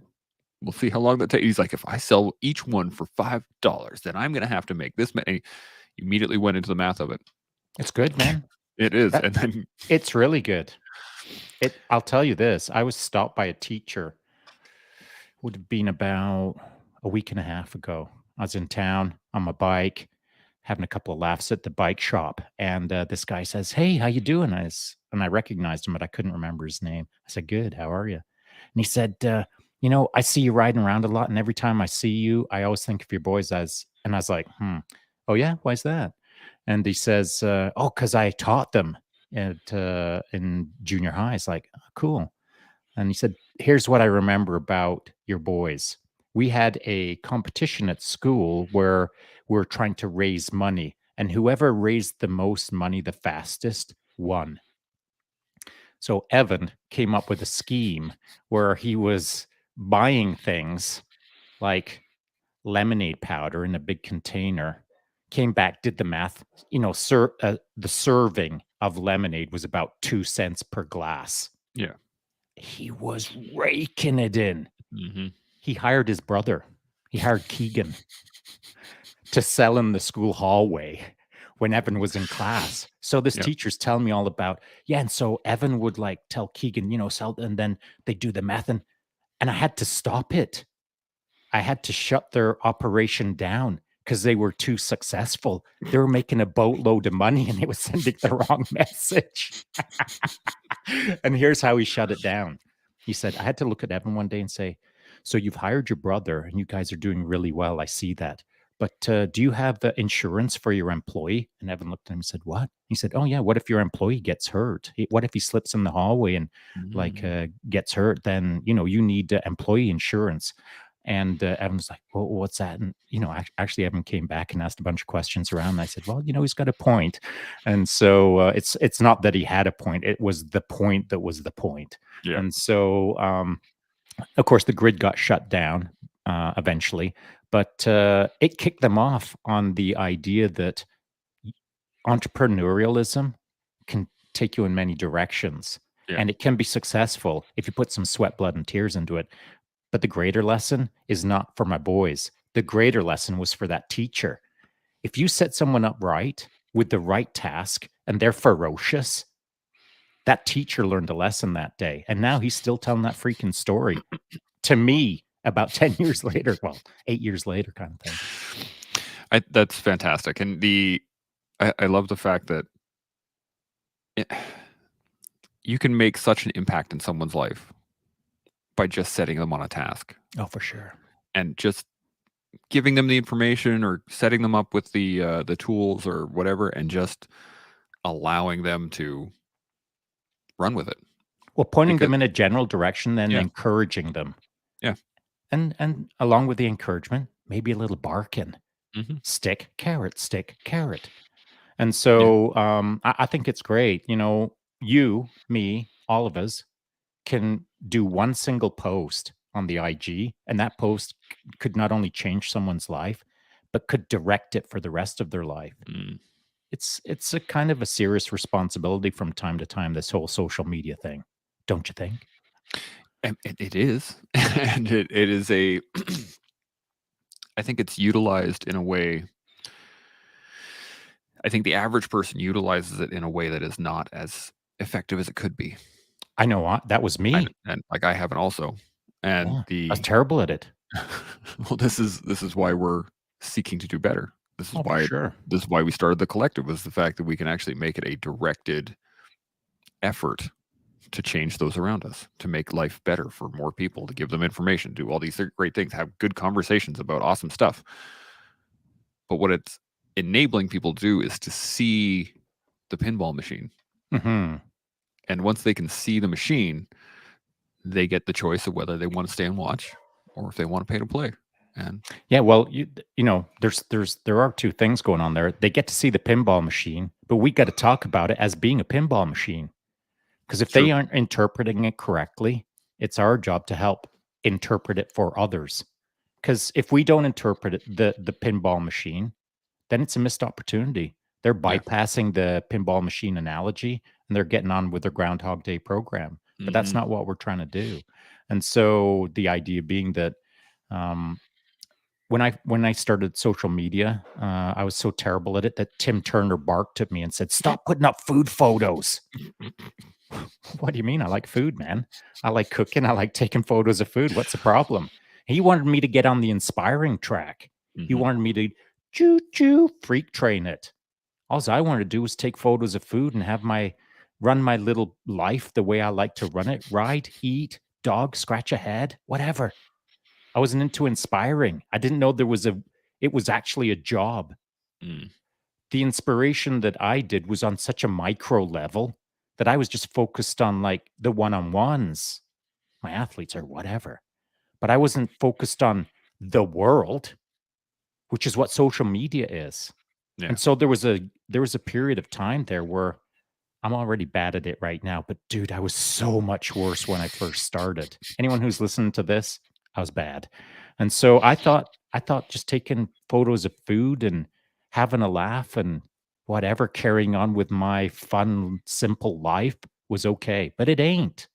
we'll see how long that takes." He's like, "If I sell each one for $5, then I'm going to have to make this many." He immediately went into the math of it. It's good, man. It is. That And then, it's really good. I'll tell you this, I was stopped by a teacher, would have been about a week and a half ago. I was in town on my bike, having a couple of laughs at the bike shop, and this guy says, "Hey, how you doing?" And I recognized him, but I couldn't remember his name. I said, "Good, how are you?" And he said, "I see you riding around a lot, and every time I see you, I always think of your boys as." And I was like, "Oh yeah, why's that?" And he says, "Oh, because I taught them in junior high." It's like, "Oh, cool." And he said, "Here's what I remember about your boys. We had a competition at school where we're trying to raise money, and whoever raised the most money the fastest won." So Evan came up with a scheme where he was buying things like lemonade powder in a big container, came back, did the math. The serving of lemonade was about 2 cents per glass. yeah. He was raking it in. Hmm. He hired his brother. He hired Keegan to sell in the school hallway when Evan was in class. So this Yep. teacher's telling me all about, yeah. And so Evan would like tell Keegan, sell, and then they do the math. And I had to stop it. I had to shut their operation down because they were too successful. They were making a boatload of money and it was sending the wrong message. And here's how he shut it down. He said, I had to look at Evan one day and say, "So you've hired your brother and you guys are doing really well. I see that. But do you have insurance for your employee?" And Evan looked at him and said, "What?" He said, "Oh, yeah. What if your employee gets hurt? What if he slips in the hallway and Mm. gets hurt? Then, you need employee insurance." And Evan was like, well, what's that? And, actually, Evan came back and asked a bunch of questions around. And I said, well, he's got a point. And so it's not that he had a point. It was the point that was the point. Yeah. And so, of course, the grid got shut down eventually, but it kicked them off on the idea that entrepreneurialism can take you in many directions. Yeah. And it can be successful if you put some sweat, blood, and tears into it. But the greater lesson is not for my boys. The greater lesson was for that teacher. If you set someone up right with the right task and they're ferocious, that teacher learned a lesson that day. And now he's still telling that freaking story to me about 10 years later. Well, 8 years later, kind of thing. That's fantastic. And I love the fact that you can make such an impact in someone's life by just setting them on a task. Oh, for sure. And just giving them the information or setting them up with the tools or whatever, and just allowing them to run with it. Well, pointing them in a general direction, then encouraging them. Yeah. And along with the encouragement, maybe a little barking. Mm-hmm. Stick, carrot. And so I think it's great. You, me, all of us can do one single post on the IG, and that post could not only change someone's life, but could direct it for the rest of their life. Mm. It's a kind of a serious responsibility from time to time, this whole social media thing, don't you think? And it is. And it is a I think it's utilized in a way. I think the average person utilizes it in a way that is not as effective as it could be. I know that was me. And like, I haven't also. And I was terrible at it. Well, this is why we're seeking to do better. This is why sure. This is why we started the collective, was the fact that we can actually make it a directed effort to change those around us, to make life better for more people, to give them information, do all these great things, have good conversations about awesome stuff. But what it's enabling people to do is to see the pinball machine. Mm-hmm. And once they can see the machine, they get the choice of whether they want to stay and watch or if they want to pay to play. And yeah, well, there are two things going on there. They get to see the pinball machine, but we got to talk about it as being a pinball machine. Because if they aren't interpreting it correctly, it's our job to help interpret it for others. Because if we don't interpret it, the pinball machine, then it's a missed opportunity. They're bypassing the pinball machine analogy, and they're getting on with their Groundhog Day program. But that's not what we're trying to do. And so the idea being that when I started social media, I was so terrible at it that Tim Turner barked at me and said, "Stop putting up food photos." What do you mean? I like food, man. I like cooking. I like taking photos of food. What's the problem? He wanted me to get on the inspiring track. He wanted me to choo-choo freak train it. All I wanted to do was take photos of food and run my little life the way I like to run it. Ride, eat, dog, scratch a head, whatever. I wasn't into inspiring. I didn't know it was actually a job. The inspiration that I did was on such a micro level that I was just focused on like the one-on-ones, my athletes or whatever. But I wasn't focused on the world, which is what social media is. Yeah. And so there was a period of time there where I'm already bad at it right now, but dude, I was so much worse when I first started. Anyone who's listening to this, I was bad. And so I thought just taking photos of food and having a laugh and whatever, carrying on with my fun, simple life was okay. But it ain't.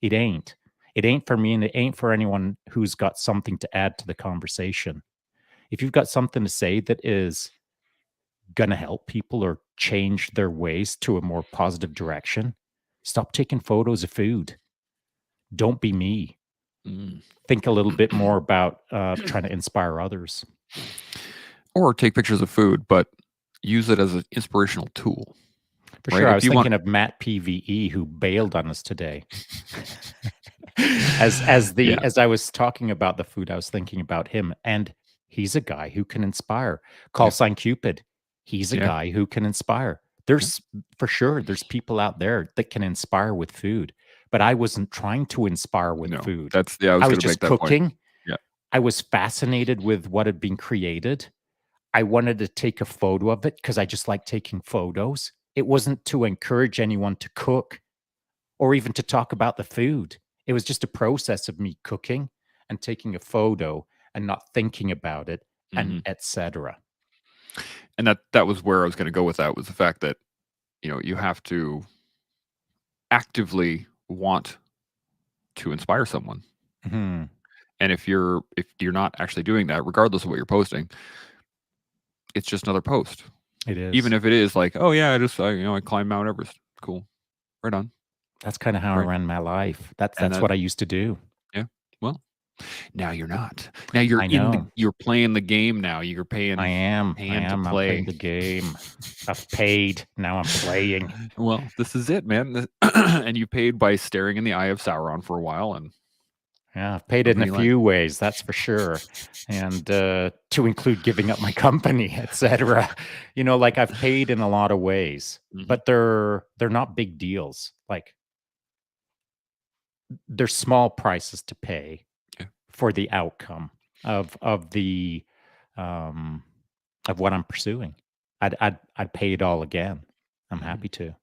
It ain't. It ain't for me, and it ain't for anyone who's got something to add to the conversation. If you've got something to say that is going to help people or change their ways to a more positive direction, stop taking photos of food. Don't be me. Think a little bit more about trying to inspire others. Or take pictures of food, but use it as an inspirational tool. For sure. I was thinking of Matt PVE, who bailed on us today. As I was talking about the food, I was thinking about him, and he's a guy who can inspire. Call sign Cupid. He's a guy who can inspire. There's there's people out there that can inspire with food, but I wasn't trying to inspire with food. I was just cooking. Yeah. I was fascinated with what had been created. I wanted to take a photo of it because I just like taking photos. It wasn't to encourage anyone to cook or even to talk about the food. It was just a process of me cooking and taking a photo and not thinking about it and Mhm. etc. And that was where I was gonna go with that, was the fact that, you have to actively want to inspire someone. Mhm. And if you're not actually doing that, regardless of what you're posting, it's just another post. It Even is. if it is like, "Oh, yeah, I climbed Mount Everest." Cool. Right on. That's kinda how I Right. ran my life. That's And that's that what I used to do. yeah. Well, now you're not. Now you're I in the know. you're playing the game now. You're I paying am. I paying to am. I'm playing play. the game. I've paid. Now I'm playing. Well, this is it, man. And you paid by staring in the eye of Sauron for a while, and Yeah, I've paid it in a nobody liked few ways, that's for sure. And, to include giving up my company, etcetera. Like, I've paid in a lot of ways, Mhm. but they're not big deals. Like, they're small prices to pay Yeah. for the outcome of the, um of what I'm pursuing. I'd pay it all again. I'm Mhm. happy to.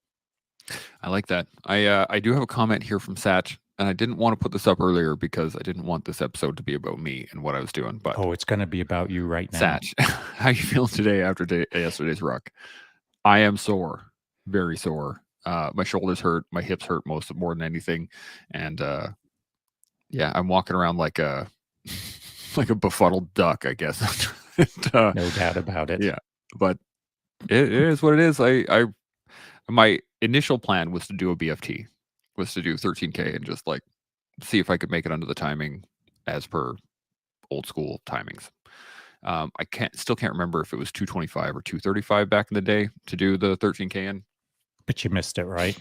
I like that. I do have a comment here from Satch, and I didn't want to put this up earlier because I didn't want this episode to be about me and what I was doing. But Oh, it's gonna be about you right now. Satch, how you feeling today after yesterday's ruck? I am sore, very sore. My shoulders hurt, my hips hurt more than anything, and yeah, I'm walking around like a like a befuddled duck, I guess. And, No doubt about it. yeah, but it is what it is. I my initial plan was to do a BFT, was to do 13K and just like see if I could make it under the timing as per old school timings. I can't remember if it was 225 or 235 back in the day to do the 13K in. But you missed it, right?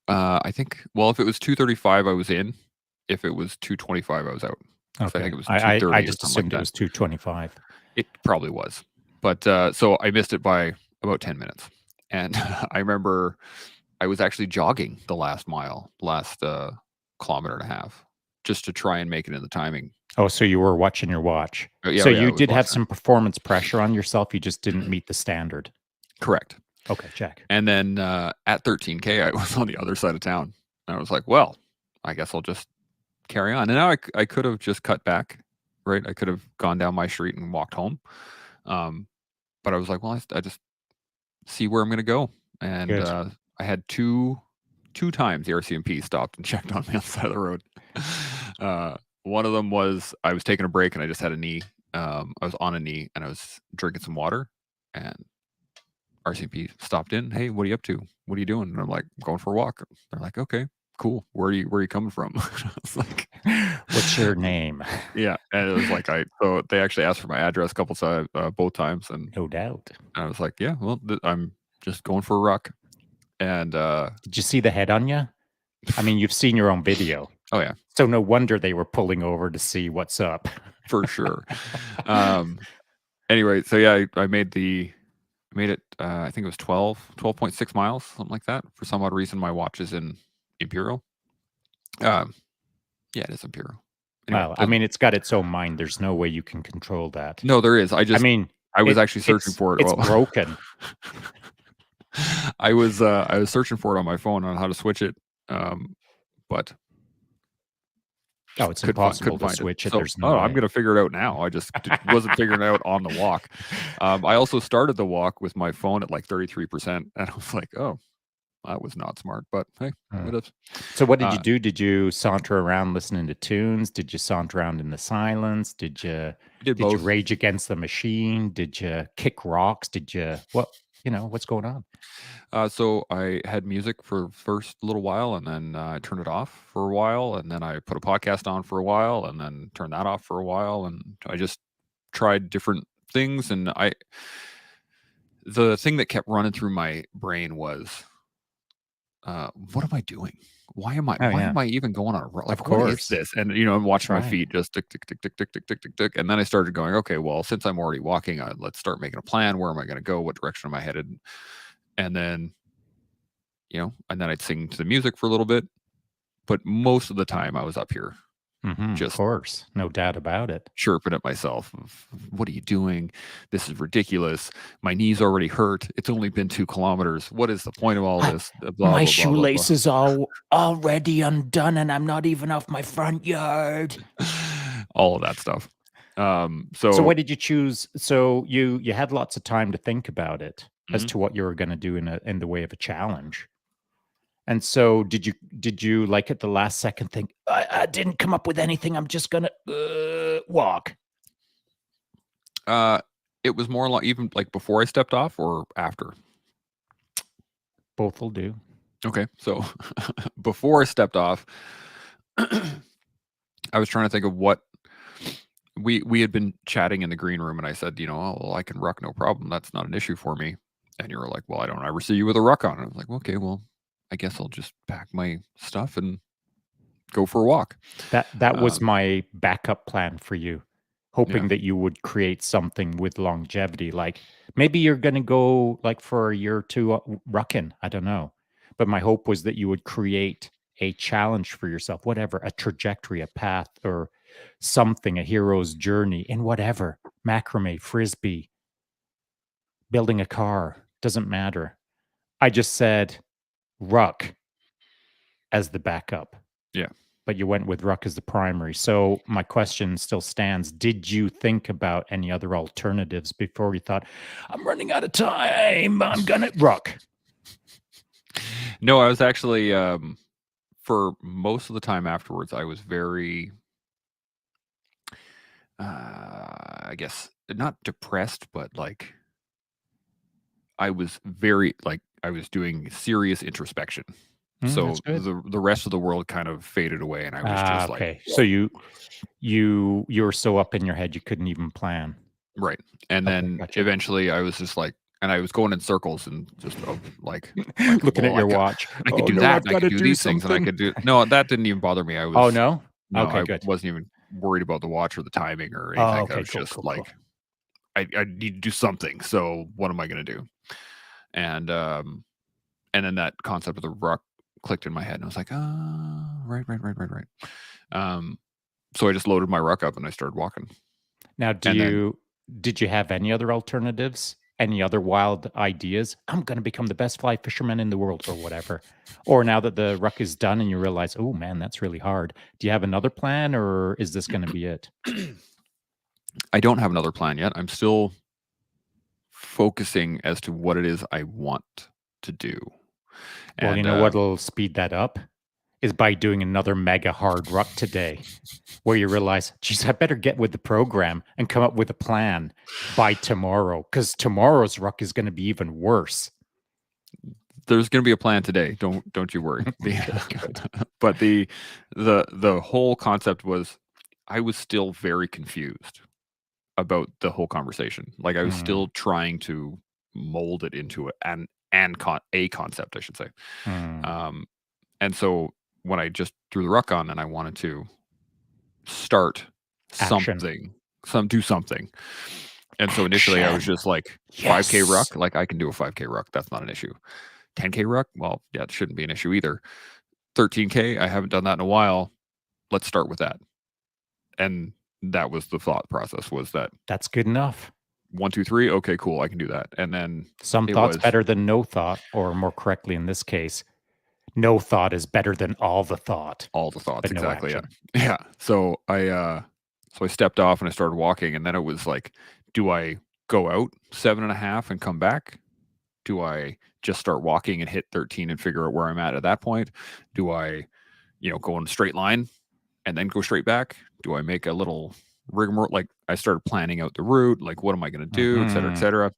I think, well, if it was 235, I was in. If it was 225, I was out. Because I think Okay. it was I 230 or just something like assumed it that. was 225. It probably was. But so I missed it by about 10 minutes. And I remember I was actually jogging the last mile, last kilometer and a half, just to try and make it in the timing. Oh, so you were watching your watch. Yeah, So yeah, I you was did have watching some performance pressure on yourself, you just didn't it. meet the standard. Correct. Okay, check. And then at 13K, I was on the other side of town. And I was like, well, I guess I'll just carry on. And now I could have just cut back, right? I could have gone down my street and walked home. Um, but I was like, well, I just see where I'm going to go. And Good. I had two times the RCMP stopped and checked on me on the side of the road. One of them was I was taking a break and I just had a knee. I was on a knee and I was drinking some water, and RCMP stopped in. Hey, what are you up to? What are you doing? And I'm like, going for a walk. They're like, okay, cool. Where are you coming from? I was like, What's your name? yeah. And it was like so they actually asked for my address a couple times, both times, and No doubt. I was like, yeah, well, I'm just going for a ruck. And Did you see the head on you? I mean, you've seen your own video, oh yeah, so no wonder they were pulling over to see what's up. for sure. um, anyway, so yeah, I made it. I think it was 12.6 miles, something like that. For some odd reason, my watch is in Imperial. Um, yeah, it is Imperial. Anyway, Well, I doesn't mean, it's got its own mind, there's no way you can control that. no, there is. I mean, I was it actually searching it's for it. it's Well, broken. I was searching for it on my phone on how to switch it, but Oh, it's couldn't impossible to find it. switch it, So, there's no oh, I'm way. gonna figure it out now. I just wasn't figuring it out on the walk. I also started the walk with my phone at like 33%, and I was like, oh, that was not smart. But hey, Hmm. it is. So what did you Uh, do? Did you saunter around listening to tunes? Did you saunter around in the silence? Did you we did did you both. rage against the machine? Did you kick rocks? Did you what's going on? So I had music for the first little while, and then I turned it off for a while, and then I put a podcast on for a while, and then turned that off for a while, and I just tried different things. And the thing that kept running through my brain was, what am I doing? Oh Why yeah, am I even going on a run? of Like, what is course. this? And I'm That's watching my right. feet just tick tick tick tick tick tick tick tick tick, and then I started going, okay, well, since I'm already walking, let's start making a plan. Where am I going to go? What direction am I headed? And then and then I'd sing to the music for a little bit, but most of the time I was up here. Of just course. No doubt about it. chirping at myself. What are you doing? This is ridiculous. My knee's already hurt. It's only been 2 kilometers. What is the point of all this? Blah, My blah, blah, blah, blah. shoelaces are already undone and I'm not even off my front yard. All of that stuff. So what did you choose? So you had lots of time to think about it as Mhm. to what you were going to do in the way of a challenge. And so did you like at the last second think I didn't come up with anything. I'm just going to walk. It was more like even like before I stepped off or after. Both will do. Okay, so before I stepped off, I was trying to think of what we had been chatting in the green room, and I said, oh, well, I can ruck, no problem. That's not an issue for me. And you were like, well, I don't ever see you with a ruck on. And I was like, okay, well, I guess I'll just pack my stuff and go for a walk. That was my backup plan for you, hoping that you would create something with longevity. Like maybe you're going to go like for a year or two rucking. I don't know. But my hope was that you would create a challenge for yourself, whatever, a trajectory, a path, or something, a hero's journey in whatever, macrame, frisbee, building a car, doesn't matter. I just said ruck as the backup. Yeah. But you went with ruck as the primary. So my question still stands. Did you think about any other alternatives before you thought, I'm running out of time, I'm going to ruck? No, I was actually, for most of the time afterwards, I was very, I guess, not depressed, but like, I was very, like, I was doing serious introspection. So That's good. the rest of the world kind of faded away, and I was just like, Okay. So you were so up in your head you couldn't even plan. right. And Okay, then gotcha. eventually I was just like, and I was going in circles and just like Looking at well, your watch. I could Oh do no, that, I've and I got could to do do these things, and I something. could do no, that didn't even bother me. I Oh was no? no, Okay, I good. wasn't even worried about the watch or the timing or Oh, anything. I okay, was cool, just cool, like, cool. I need to do something. So what am I going to do? And then that concept of the ruck clicked in my head, and I was like, right. So I just loaded my ruck up and I started walking. Now, And then did you have any other alternatives? Any other wild ideas? I'm going to become the best fly fisherman in the world or whatever. Or now that the ruck is done and you realize, oh man, that's really hard. Do you have another plan or is this going to be it? I don't have another plan yet. I'm still focusing as to what it is I want to do. Well, you And know what'll speed that up is by doing another mega hard ruck today where you realize, geez, I better get with the program and come up with a plan by tomorrow because tomorrow's ruck is going to be even worse. there's going to be a plan today. Don't you worry. But the whole concept was I was still very confused about the whole conversation. Like I was still trying to mold it into a concept, I should say. And so when I just threw the ruck on and I wanted to start Action. do something. And so initially I was just like 5K ruck, like I can do a 5K ruck. That's not an issue. 10K ruck, well, yeah, it shouldn't be an issue either. 13K, I haven't done that in a while. Let's start with that. And that was the thought process, was that that's good enough. 1, 2, 3. Okay, cool. I can do that. And then some thoughts better than no thought, or more correctly, in this case, no thought is better than all the thought. All the thoughts, no exactly. action. Yeah. So I stepped off and I started walking, and then it was like, do I go out 7.5 and come back? Do I just start walking and hit 13 and figure out where I'm at that point? Do I, go in a straight line and then go straight back? Do I make a little rigmarole? Like I started planning out the route, like what am I going to do, et cetera, et cetera.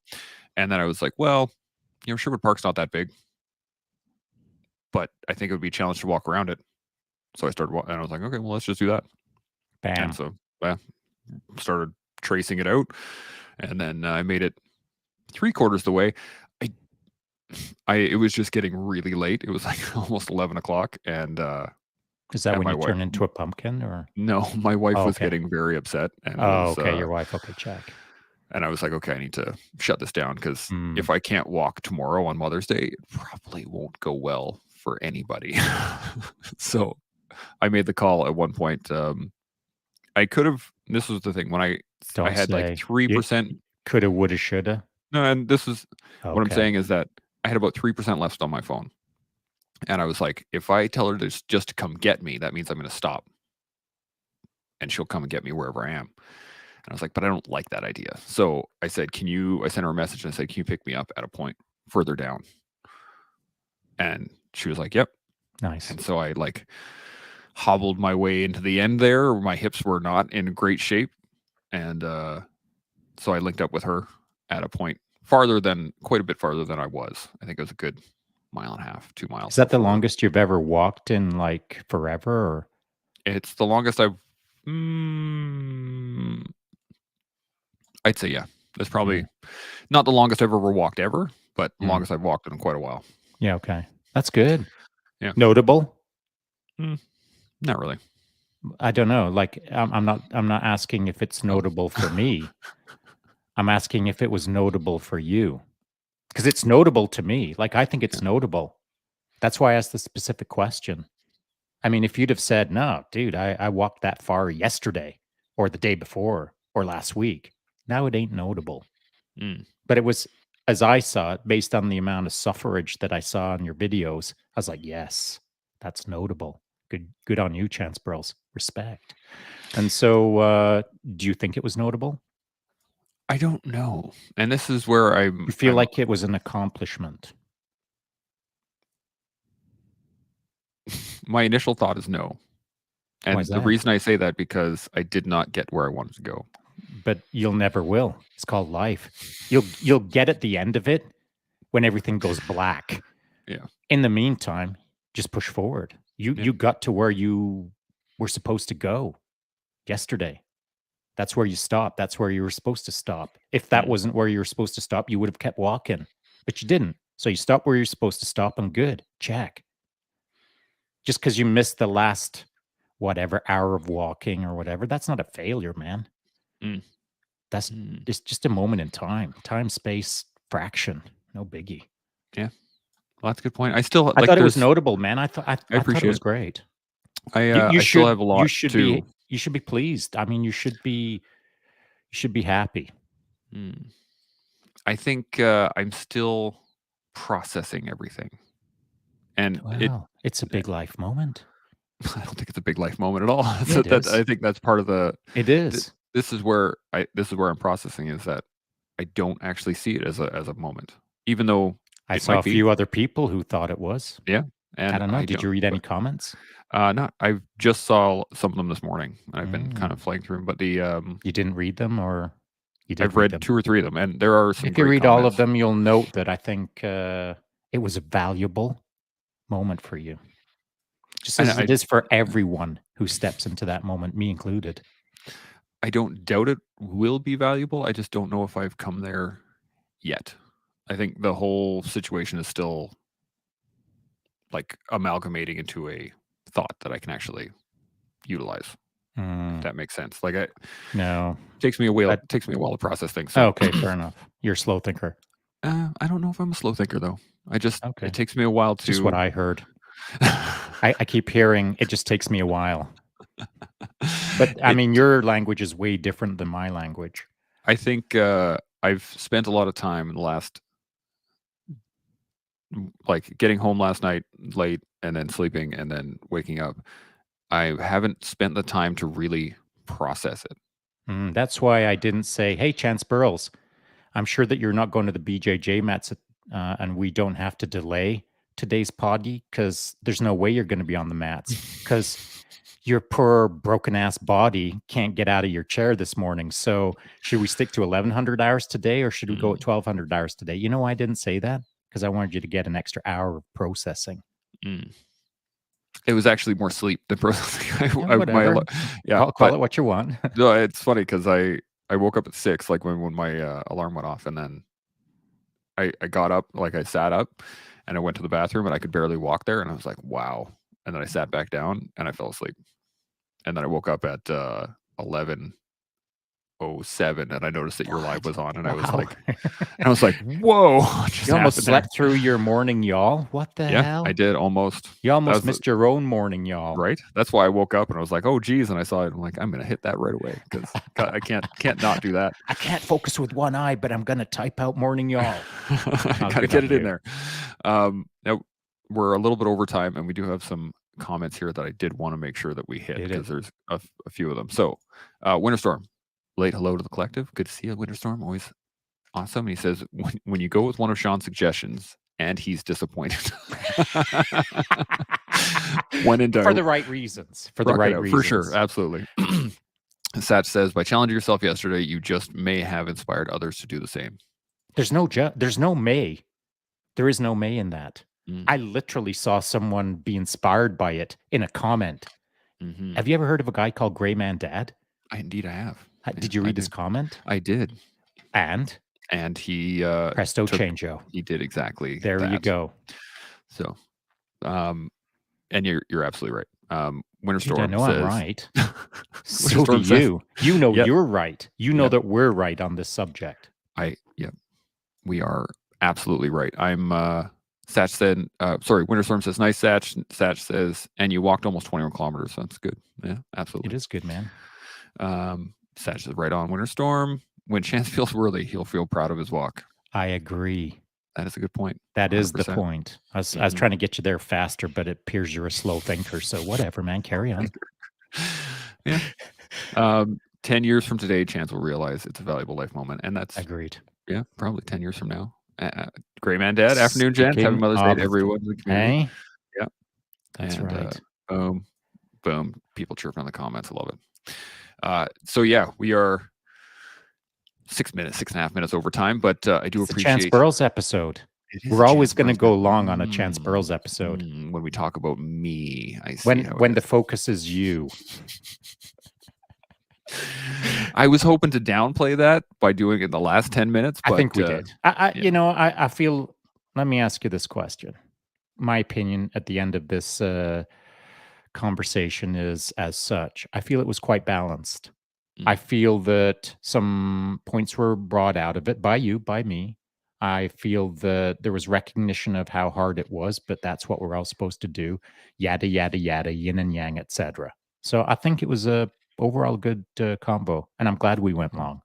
And then I was like, well, Sherwood Park's not that big, but I think it would be a challenge to walk around it. So I started walking, and I was like, okay, well, let's just do that. Bam. And so started tracing it out, and then I made it 3/4 the way. It was just getting really late. It was like almost 11 o'clock, and is that when my you wife turn into a pumpkin, or no? My wife was getting very upset, and okay, your wife. Okay, check. And I was like, okay, I need to shut this down because if I can't walk tomorrow on Mother's Day, it probably won't go well for anybody. So I made the call at one point. I could have. This was the thing when I Don't had like say. You 3%. coulda, woulda, shoulda. No, and this is what I'm Okay. saying is that I had about 3% left on my phone, and I was like, if I tell her just to come get me, that means I'm going to stop, and she'll come and get me wherever I am. And I was like, but I don't like that idea. So I said, can you? I sent her a message and I said, can you pick me up at a point further down? And she was like, yep. Nice. And so I like hobbled my way into the end there. My hips were not in great shape, and so I linked up with her at a point quite a bit farther than I was. I think it was a good 1.5 miles, 2 miles. Is that the before. longest you've ever walked in like forever? Or It's the longest I've. I'd say yeah. That's probably not the longest I've ever walked ever, but the longest I've walked in quite a while. Yeah. Okay. That's good. Yeah. Notable? Not really. I don't know. Like, I'm not asking if it's notable for me. I'm asking if it was notable for you, because it's notable to me. Like, I think it's notable. That's why I asked the specific question. I mean, if you'd have said, no, dude, I walked that far yesterday or the day before or last week, now it ain't notable. But it was, as I saw it, based on the amount of suffrage that I saw in your videos, I was like, yes, that's notable. Good on you, Chance Bros. Respect. And so, do you think it was notable? I don't know, and this is where You feel like it was an accomplishment? My initial thought is no. Why And is the that? reason I say that because I did not get where I wanted to go. But you'll never will. It's called life. You'll get at the end of it when everything goes black. Yeah. In the meantime, just push forward. You got to where you were supposed to go yesterday. That's where you stopped. That's where you were supposed to stop. If that wasn't where you were supposed to stop, you would have kept walking, but you didn't. So you stopped where you're supposed to stop, and good. Check. Just because you missed the last whatever hour of walking or whatever, that's not a failure, man. That's it's just a moment in time, space, fraction. No biggie. Yeah. Well, that's a good point. I still I like thought it was notable, man. I thought I it appreciate was it. great. I still have a lot to. You should be pleased. I mean, you should be happy. I think I'm still processing everything, and Well, it's a big life moment. I don't think it's a big life moment at all. Yeah, it is. I think that's part of the. It is. This is where I'm processing is that I don't actually see it as a moment, even though I it saw might a be. few other people who thought it was. Yeah, and I don't know. Did you read any but, comments? not. I just saw some of them this morning. I've been kind of flying through them, but You didn't read them, or you did I've read read them? 2 or 3 of them, and there are some If you great read all of comments. them, you'll note that I think it was a valuable moment for you, just And as it is for everyone who steps into that moment, me included. I don't doubt it will be valuable. I just don't know if I've come there yet. I think the whole situation is still like amalgamating into a thought that I can actually utilize. If that makes sense. Like No, takes me a while to process things. So okay, fair enough. You're a slow thinker. I don't know if I'm a slow thinker though. Okay. It takes me a while to. Just what I heard. I keep hearing it just takes me a while. But I mean, your language is way different than my language. I think I've spent a lot of time in the last, like getting home last night late and then sleeping and then waking up. I haven't spent the time to really process it. That's why I didn't say, "Hey, Chance Burles, I'm sure that you're not going to the BJJ mats, and we don't have to delay today's poddy because there's no way you're going to be on the mats because your poor broken ass body can't get out of your chair this morning. So should we stick to 1100 hours today, or should we go at 1200 hours today?" You know why I didn't say that? Because I wanted you to get an extra hour of processing. It was actually more sleep than processing. Whatever. Call it what you want. No, it's funny because I woke up at 6, like when my alarm went off, and then I got up, like I sat up, and I went to the bathroom, and I could barely walk there, and I was like, wow. And then I sat back down, and I fell asleep. And then I woke up at 11, 07, and I noticed that your live was on, and I was Wow. like, "Whoa, what just You almost happened there?" slept through your morning yawl. What the Yeah, hell? I did almost. You That almost was missed your own morning yawl. right. That's why I woke up and I was like, "Oh, geez," and I saw it. I'm like, "I'm gonna hit that right away because I can't not do that." I can't focus with one eye, but I'm gonna type out morning yawl. I Oh, gotta good get on it in you. there. Now we're a little bit over time, and we do have some comments here that I did want to make sure that we hit Did because it? there's a few of them. So, Winterstorm, late hello to the collective. Good to see you, Winterstorm. Always awesome. And he says, when you go with one of Sean's suggestions and he's disappointed, when in For doubt, the right reasons. For the rock it right out for sure. reasons. Absolutely. Satch says, by challenging yourself yesterday, you just may have inspired others to do the same. There's no may. There is no may in that. Mm. I literally saw someone be inspired by it in a comment. Mm-hmm. Have you ever heard of a guy called Gray Man Dad? Indeed, I have. Did Yeah, you I read do. his comment? I did. And And presto changeo. he did exactly There that. you go. So, and you're absolutely right. Dude, I Winterstorm know I'm says, right. So do Winterstorm says, you. You know yep, you're right. You know yep, that we're right on this subject. yep, we are absolutely right. I'm, Satch said, Winterstorm says, nice, Satch. Satch says, and you walked almost 21 kilometers. So that's good. Yeah, absolutely. It is good, man. Satch is right on. Winterstorm, when Chance feels worthy, he'll feel proud of his walk. I agree. That is a good point. That is the 100%. point. I was trying to get you there faster, but it appears you're a slow thinker. So whatever, man. Carry on. Yeah. 10 years from today, Chance will realize it's a valuable life moment. And that's, Agreed. yeah, probably 10 years from now. Gray Man Dad, afternoon, Chance. Happy Mother's Day to everyone in the community. Hey? Yeah. That's right. Boom. People chirping on the comments. I love it. So, yeah, we are 6.5 minutes over time, but I do appreciate Chance Burrows episode. We're always going to go long on a Chance Burrows episode. When we talk about me, I see when the focus is you. I was hoping to downplay that by doing it in the last 10 minutes, but I think we did. I feel, let me ask you this question. My opinion at the end of this conversation is as such. I feel it was quite balanced. I feel that some points were brought out of it by you, by me. I feel that there was recognition of how hard it was, but that's what we're all supposed to do. Yada, yada, yada, yin and yang, etc. So I think it was a overall good combo, and I'm glad we went long.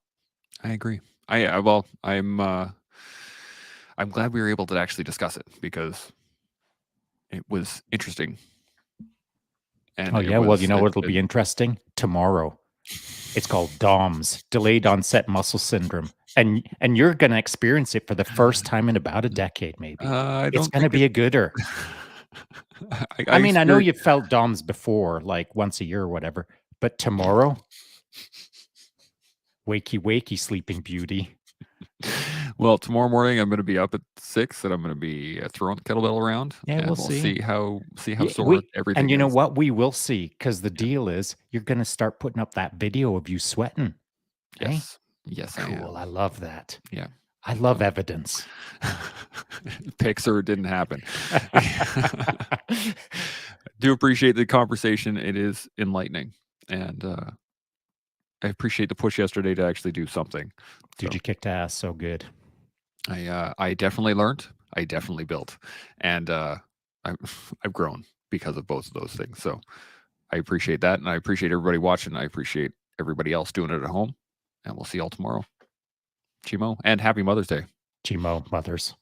I agree. I'm glad we were able to actually discuss it because it was interesting. And well, you know what'll be interesting tomorrow. It's called DOMS, delayed onset muscle syndrome, and you're going to experience it for the first time in about a decade, maybe. It's going to be a gooder. I mean, I know you've felt DOMS before, like once a year or whatever, but tomorrow, wakey, sleeping beauty. Well, tomorrow morning I'm going to be up at 6 and I'm going to be throwing the kettlebell around. Yeah, and we'll see how sore everything. And you know what? We will see, because the deal is you're going to start putting up that video of you sweating. Yes, yes, cool. I love that. Yeah, I love evidence. Pics or it didn't happen. I do appreciate the conversation. It is enlightening, and I appreciate the push yesterday to actually do something. Dude, you kicked ass so good. I definitely learned. I definitely built, and I've grown because of both of those things. So I appreciate that, and I appreciate everybody watching. I appreciate everybody else doing it at home, and we'll see y'all tomorrow. Chimo, and happy Mother's Day. Chimo mothers.